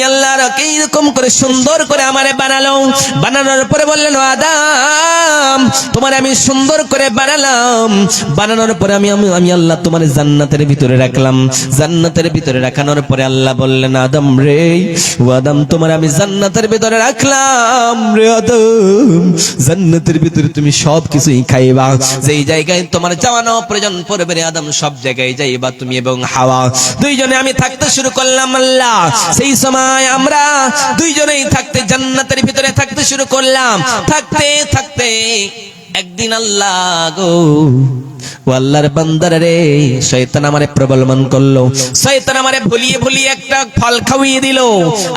আল্লাহকে এরকম করে সুন্দর করে আমারে বানালো। বানানোর পরে বললেন, আদম, তোমারে আমি সুন্দর করে বানালাম। বানানোর পরে আমি আল্লাহ তোমার জান্নাতের ভিতরে রাখলাম। জান্নাতের ভিতরে রাখানোর পরে আল্লাহ বললেন, আদম রে, ও আদম, তোমার আমি জান্নাতের ভিতরে রাখলাম রে আদম, জান্নাতের ভিতরে তুমি সব কিছুই খাইবা, যেই জায়গায় তোমার যাওয়ানো প্রয়োজন পড়বে রে আদম, সব জায়গায় যাইবা তুমি এবং হাওয়া। দুইজনে আমি থাকতে শুরু করলাম আল্লাহ। সেই সময় আমরা দুইজনেই থাকতে জান্নাতের ভিতরে থাকতে শুরু করলাম। থাকতে থাকতে একদিন আল্লাহ গো, ও ও আল্লাহর বান্দারা রে, শয়তান আমারে প্রবলমান করলো, শয়তান আমারে ভুলিয়ে ভুলিয়ে একটা ফল খাওয়িয়ে দিল।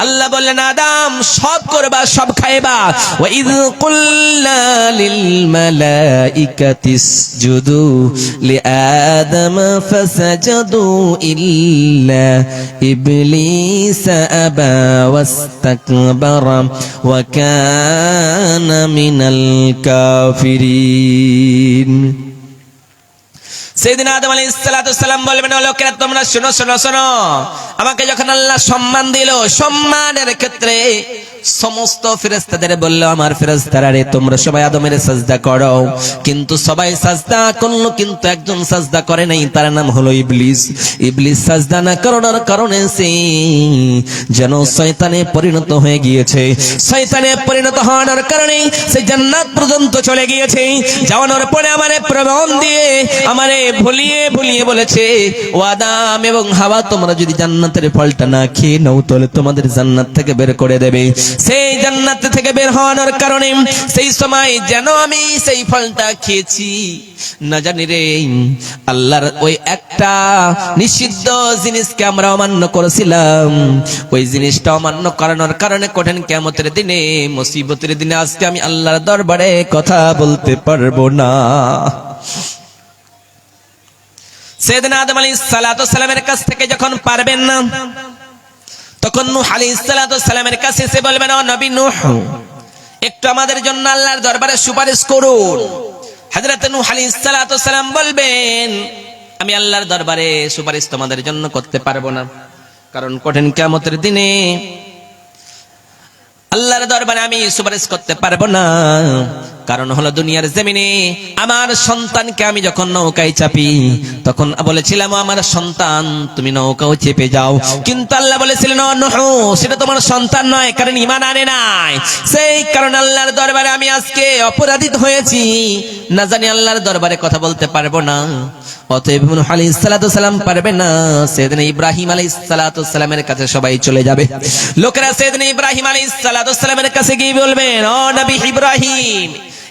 আল্লাহ বললেন, আদম সব করবা, সব খাইবা। ওয়া ইয কুল্লা লিল মালাইকাতি ইসজুদু লিআদম ফাসাজাদু ইল্লা ইবলিস আবা ওয়াস্তাকবারা ওয়া কানা মিনাল কাফিরিন। সেদিন আদম আলাইহিস সালাতু সালাম বলবেন, ও লোকেরা তোমরা শোনো শোনো শোনো, আমাকে যখন আল্লাহ সম্মান দিল, সম্মানের ক্ষেত্রে সমস্ত ফেরেশতাদের বলল, আমার ফেরেশতারা রে, তোমরা সবাই আদমের সাজদা করো। কিন্তু সবাই সাজদা করলো, কিন্তু একজন সাজদা করে নাই, তার নাম হলো ইবলিস। ইবলিস সাজদা না করার কারণে সে যেন শয়তানে পরিণত হয়ে গিয়েছে। শয়তানে পরিণত হওয়ার কারণে সে জান্নাত পর্যন্ত চলে গিয়েছে। যাওয়ানোর পরে আমারে প্রমাণ দিয়ে আমারে ভুলিয়ে ভুলিয়ে বলেছে, ও আদম এবং হাওয়া, তোমরা যদি জান্নাতের ফলটা না খেয়ে নাও, তাহলে তোমাদের জান্নাত থেকে বের করে দেবে। সেই জান্নাত থেকে বের হওয়ার কারণে সেই সময় যেন আমি সেই ফলটা খেয়েছি, না জানি রে আল্লাহর ওই একটা নিষিদ্ধ জিনিসকে আমরা অমান্য করেছিলাম। ওই জিনিসটা অমান্য করানোর কারণে কঠিন কিয়ামতের দিনে, মুসিবতের দিনে আজকে আমি আল্লাহর দরবারে কথা বলতে পারবো না। সেদিন আদম আলাইহিস সালাতু সালামের কাছ থেকে যখন পারবেন না, তখন নূহ আলাইহিস সালাতু সালামের কাছে এসে বলবেন, ও নবী নূহ, একটু আমাদের জন্য আল্লাহর দরবারে সুপারিশ করুন। হযরত নূহ আলাইহিস সালাতু সালাম বলবেন, আমি আল্লাহর দরবারে সুপারিশ তোমাদের জন্য করতে পারবো না, কারণ কঠিন কিয়ামতের দিনে আল্লাহর দরবারে আমি সুপারিশ করতে পারবো না। কারণ হলো, দুনিয়ার জমিনে আমার সন্তানকে আমি যখন নৌকায় চাপি, তখন বলেছিলাম, আমার সন্তান তুমি নৌকাও চেপে যাও, কিন্তু আল্লাহ বলেছিলেন, নূহ সেটা তোমার সন্তান নয়, কারণ ঈমান আনে নাই। সেই কারণে আল্লাহর দরবারে আমি আজকে অপরাধী হয়েছি, না জানি আল্লাহর দরবারে কথা বলতে পারবো না। অতএব নূহ আলাইহিস সালাতু সালাম পারবে না। সেদিন ইব্রাহিম আলাইহিস সালাতু সালামের কাছে সবাই চলে যাবে। লোকেরা সেদিন ইব্রাহিম আলাইহিস সালাতু সালামের কাছে গিয়ে বলবেন, ও নবী ইব্রাহিম,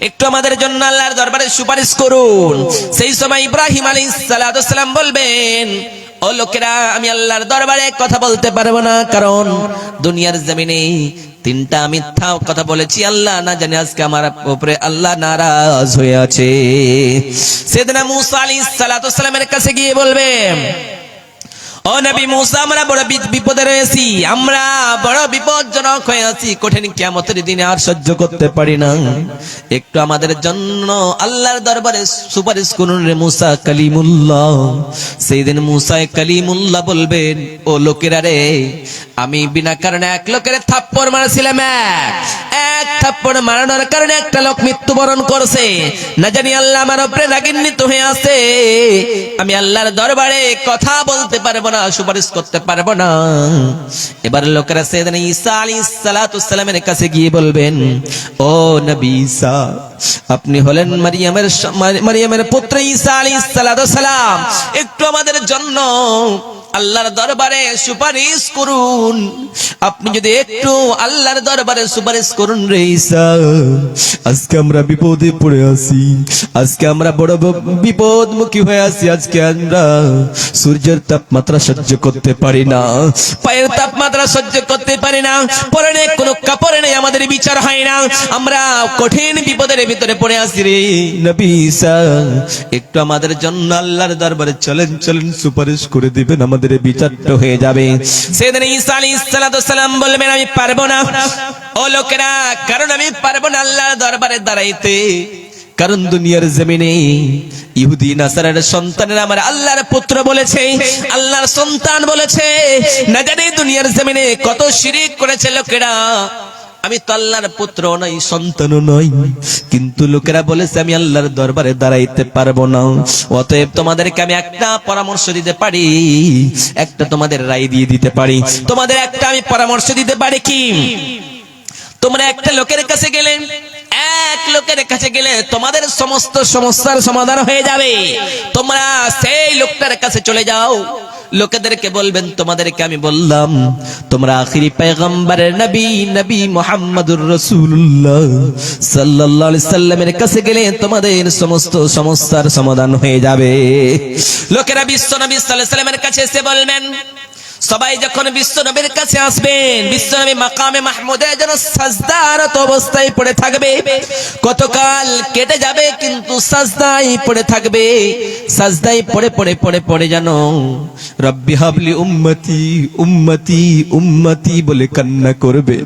একটু আমাদের জন্য আল্লাহর দরবারে সুপারিশ করুন। সেই সময় ইব্রাহিম আলাইহিস সালাতু সালাম বলবেন, ও লোকেরা, আমি আল্লাহর দরবারে কথা বলতে পারবো না, কারণ দুনিয়ার জমিনে তিনটা মিথ্যা কথা বলেছি, আল্লাহ না জানে আজকে আমার উপরে আল্লাহ নারাজ হয়ে আছে। সেদিন মুসা আলাইহিস সালাতু সালামের কাছে গিয়ে বলবেন, ও নবী মুসা, আমরা বড় বিপদে রয়েছি, আমরা বড় বিপজ্জনক হয়ে আছি, কঠিন কিয়ামতের দিনে আর সহ্য করতে পারি না, একটু আমাদের জন্য আল্লাহর দরবারে সুপারিশ করুন রে মুসা কালিমুল্লাহ। সেই দিন মুসা কালিমুল্লাহ বলবেন, ও লোকেরা রে, আমি বিনা কারণে এক লোকের থাপ্পড় মারছিলাম, এক থাপ্পড় মারানোর কারণে একটা লোক মৃত্যুবরণ করছে, না জানি আল্লাহ আমার উপরে রাগান্বিত হয়ে আছে, আমি আল্লাহর দরবারে কথা বলতে পারবো না, সুপারিশ করতে পারবো না। এবার লোকেরা সেদিন ঈসা আলাইহিস সালাতু সালামের কাছে গিয়ে বলবেন, ও নবী ঈসা, আপনি হলেন মারিয়ামের পুত্র ঈসা আলাইহিস সালাতু সালাম, একটু আমাদের জন্য আল্লাহর দরবারে সুপারিশ করুন। আপনি যদি একটু আল্লাহর দরবারে সুপারিশ করুন রে ঈসা, আজকে আমরা বিপদে পড়ে আছি, আজকে আমরা বড় বিপদমুখী হয়ে আছি, আজকে আমরা সূর্যের তাপমাত্রা সহ্য করতে পারি না, পায়ের তাপমাত্রা সহ্য করতে পারি না, পরনে কোনো কাপড় নেই, আমাদের বিচার হয় না, আমরা কঠিন বিপদের ভিতরে পড়ে আছি রে নবী ঈসা, একটু আমাদের জন্য আল্লাহর দরবারে চলেন চলেন, সুপারিশ করে দিবেন, আমাদের বিচারটা হয়ে যাবে। সেদিন ঈসা আলাইহিস সালাতু সালাম বলবেন, আমি পারবো না। ও লোকেরা, কারণ আমি পারবো না আল্লাহর দরবারে দাঁড়াইতে, কারণ দুনিয়ার জমিনে ইহুদি নাসারার সন্তানেরা আমার আল্লাহর পুত্র বলেছে, আল্লাহর সন্তান বলেছে, না জানি দুনিয়ার জমিনে কত শিরক করেছে লোকেরা। আমি তো আল্লাহর পুত্র নই, সন্তানও নই, কিন্তু লোকেরা বলেছে আমি আল্লাহর দরবারে দাঁড়াইতে পারবো না। অতএব তোমাদেরকে আমি একটা পরামর্শ দিতে পারি, একটা তোমাদের রায় দিয়ে দিতে পারি, তোমাদের একটা আমি পরামর্শ দিতে পারি। কি? তোমরা একটা লোকের কাছে গেলে, এক লোকের কাছে গেলে তোমাদের সমস্ত সমস্যার সমাধান হয়ে যাবে। তোমরা সেই লোকটার কাছে চলে যাও, লোকেদেরকে বলবেন তোমাদেরকে আমি বললাম তোমরা আখিরি পয়গম্বরের নবী মুহাম্মদুর রাসূলুল্লাহ সাল্লাল্লাহু আলাইহি সাল্লামের কাছে গেলে তোমাদের সমস্ত সমস্যার সমাধান হয়ে যাবে। লোকেরা বিশ্ব নবী সাল্লাল্লাহু আলাইহি সাল্লামের কাছে এসে বলবেন, সবাই যখন বিশ্ব নবীর কাছে আসবেন, বিশ্ব নবী মাকামে মাহমুদে যেন সাজদারত অবস্থায় পড়ে থাকবে, কতকাল কেটে যাবে কিন্তু সাজদায় পড়ে থাকবে। সাজদায় পড়ে পড়ে পড়ে পড়ে যেন রব্বি হাবলি উম্মতি উম্মতি উম্মতি বলে কান্না করবে।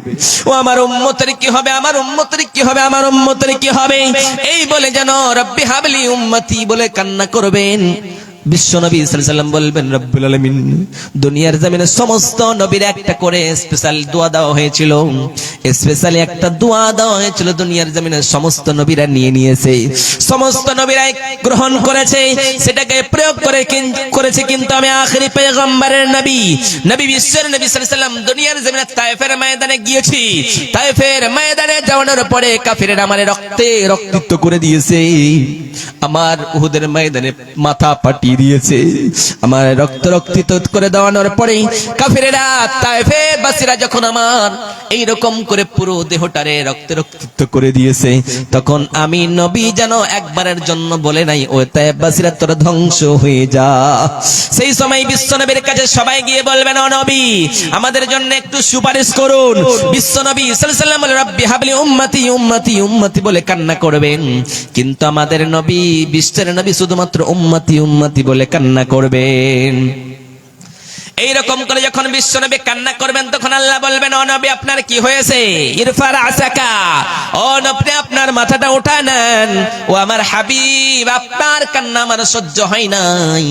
ও আমার উম্মতের কি হবে, আমার উম্মতের কি হবে, আমার উম্মতের কি হবে, এই বলে যেন রব্বি হাবলি উম্মতি বলে কান্না করবেন। বিশ্বনবী সাল্লাল্লাহু আলাইহি ওয়াসাল্লাম বলবেন, রব্বুল আলামিন দুনিয়ার জমিনে সমস্ত নবীর একটা করে স্পেশাল দোয়া দেওয়া হয়েছিল, স্পেশালি একটা দোয়া দেওয়া হয়েছিল, দুনিয়ার জমিনে সমস্ত নবীরা নিয়ে নিয়েছে, সমস্ত নবীরা গ্রহণ করেছে, সেটাকে প্রয়োগ করেছে, কিন্তু আমি আখিরি পয়গম্বরের নবী বিশ্বের নবী সাল্লাল্লাহু আলাইহি ওয়াসাল্লাম দুনিয়ার জমিনে তায়েফের ময়দানে গিয়েছি, তায়েফের ময়দানে যাওয়ার পরে কাফিররা আমার রক্তে রক্তিত করে দিয়েছে, আমার উহুদের ময়দানে মাথা পাটি দিয়েছে, আমার রক্ত রক্তিত করে দেওয়ানোর পরে কাফিরেরা তায়েফের বাসীরা যখন আমার এই রকম করে পুরো দেহটারে রক্ত রক্তিত করে দিয়েছে, তখন আমি নবী যেন একবারের জন্য বলে নাই ও তায়েফ বাসীরা তোরা ধ্বংস হয়ে যা। সেই সময় বিশ্ব নবীর কাছে সবাই গিয়ে বলবেন, ও নবী আমাদের জন্য একটু সুপারিশ করুন। বিশ্ব নবী সাল্লাল্লাহু আলাইহি ওয়াসাল্লাম বলে, রব্বি হাবলি উম্মতি উম্মতি উম্মতি বলে কান্না করবেন, কিন্তু আমাদের নবী বিশ্বের নবী শুধুমাত্র উম্মতি উম্মতি বলে কান্না করবেন। এইরকম করে যখন বিশ্বনবী কান্না করবেন তখন আল্লাহ বলবেন, ও নবী আপনার কি হয়েছে, ইরফা রাসাকা, ও নবী আপনার মাথাটা উঠা নেন, ও আমার হাবিব আপনার কান্না আমার সহ্য হয় নাই।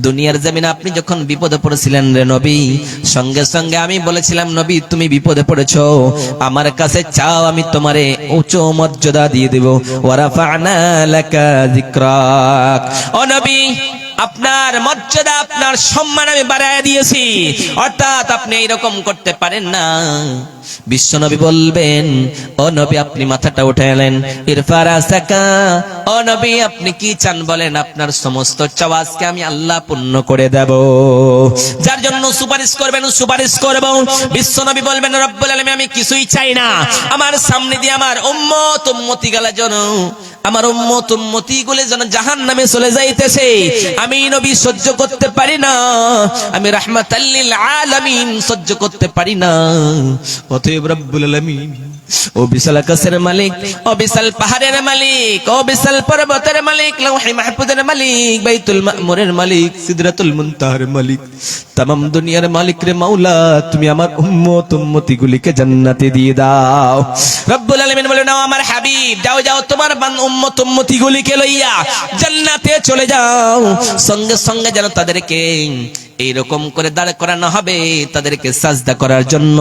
দুনিয়ার জমিনে আপনি যখন বিপদে পড়েছিলেন রে নবী, সঙ্গে সঙ্গে আমি বলেছিলাম নবী তুমি বিপদে পড়েছো, আমার কাছে চাও আমি তোমারে উচ্চ মর্যাদা দিয়ে দেব, ওয়া রাফা'না লাকা যিকরাক, ও নবী আপনার মর্যাদা আপনার সম্মান আমি বাড়ায় দিয়েছি, অর্থাৎ আপনি এইরকম করতে পারেন না। বিশ্বনবী বলবেন, ও নবী আপনি মাথাটা উঠাইলেন, ইরফা রাসাকা, ও নবী আপনি কি চান বলেন, আপনার সমস্ত চাওয়াজকে আমি আল্লাহ পূর্ণ করে দেব, যার জন্য সুপারিশ করবেন সুপারিশ করব। বিশ্বনবী বলবেন, রব্বুল আলামিন আমি কিছুই চাই না, আমার সামনে দিয়ে আমার উম্মত উম্মতি গুলো যেন আমার উম্মত উম্মতি গুলো যেন জাহান্নামে চলে যাইতেছে, আমি নবী সহ্য করতে পারি না, আমি রাহমাতাল লিল আলামিন সহ্য করতে পারি না। অতএব রব্বুল আলামিন ও বিশাল আকাশের মালিক, ও বিশাল পাহাড়ের মালিক, ও বিশাল পর্বতের মালিক, লাউহে মাহফুজের মালিক, বাইতুল মামুরের মালিক, সিদরাতুল মুনতাহার মালিক, तमाम দুনিয়ার মালিক রে মাওলা, তুমি আমার উম্মত উম্মতি গুলিকে জান্নাতে দিয়ে দাও। রব্বুল আলামিন বলেন, নাও আমার হাবিব যাও যাও তোমার উম্মত উম্মতি গুলিকে লইয়া জান্নাতে চলে যাও, সঙ্গে সঙ্গে যেন তাদেরকে এইরকম করে দাঁড় করানো হবে, তাদেরকে সাজদা করার জন্য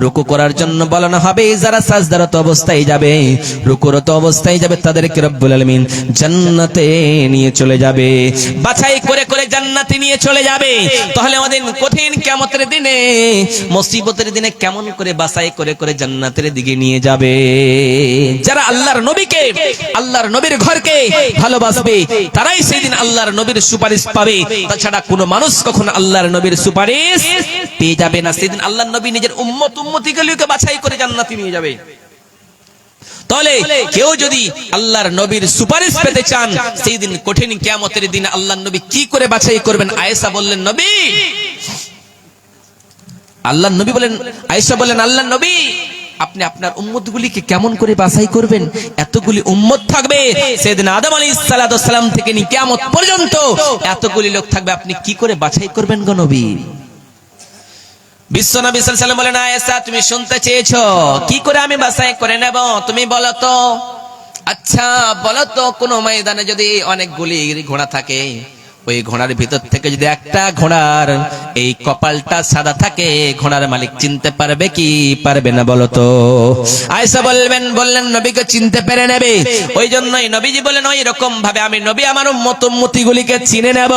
রুকু করার জন্য বলানো হবে, যারা সাজদারত অবস্থায় যাবে রুকুরত অবস্থায় যাবে তাদেরকে রব্বুল আলামিন জান্নাতে নিয়ে চলে যাবে, বাছাই করে করে জান্নাতে নিয়ে চলে যাবে। তাহলে আমাদের কঠিন কিয়ামতের দিনে মুসিবতের দিনে কেমন করে বাছাই করে করে জান্নাতের দিকে নিয়ে যাবে। যারা আল্লাহর নবীকে আল্লাহর নবীর ঘরকে ভালোবাসবে তারাই সেই দিন আল্লাহর নবীর সুপারিশ পাবে, তাছাড়া কোনো মানুষ কখনো আল্লাহর নবীর সুপারিশ পেয়ে যাবে না। সেদিন আল্লাহর নবী নিজের উম্মত উম্মতিগুলোকে বাছাই করে জান্নাতে নিয়ে যাবে। তাহলে কেউ যদি আল্লাহর নবীর সুপারিশ পেতে চান, সেই দিন কঠিন কিয়ামতের দিনে আল্লাহর নবী কি করে বাছাই করবেন? আয়েশা বললেন, নবী আল্লাহর নবী বলেন, আয়েশা বলেন, আল্লাহর নবী আপনি আপনার উম্মতগুলিকে কেমন করে বাছাই করবেন? এতগুলি উম্মত থাকবে, সেদিন আদম আলাইহিস সালাতু ওয়াস সালাম থেকে নিয়ে কিয়ামত পর্যন্ত এতগুলি লোক থাকবে, আপনি কি করে বাছাই করবেন গো নবী? বিশ্ব নবী সাল্লাল্লাহু আলাইহি ওয়াসাল্লাম বলেন, আয়েশা তুমি শুনতে চেয়েছো, কি করে আমি বাছাই করে নেব তুমি বলো তো। আচ্ছা বলো তো, কোন ময়দানে যদি অনেকগুলি ঘোড়া থাকে, ওই ঘোড়ার ভিতর থেকে যদি একটা ঘোড়ার এই কপালটা সাদা থাকে, ঘোড়ার মালিক চিনতে পারবে কি পারবে না বলো তো? আয়েশা বললেন নবীকে চিনতে পেরে নেবে। ওই জন্যই নবীজি বলেন, ওই রকম ভাবে আমি নবী আমার উম্মত উম্মতিগুলিকে চিনে নেব।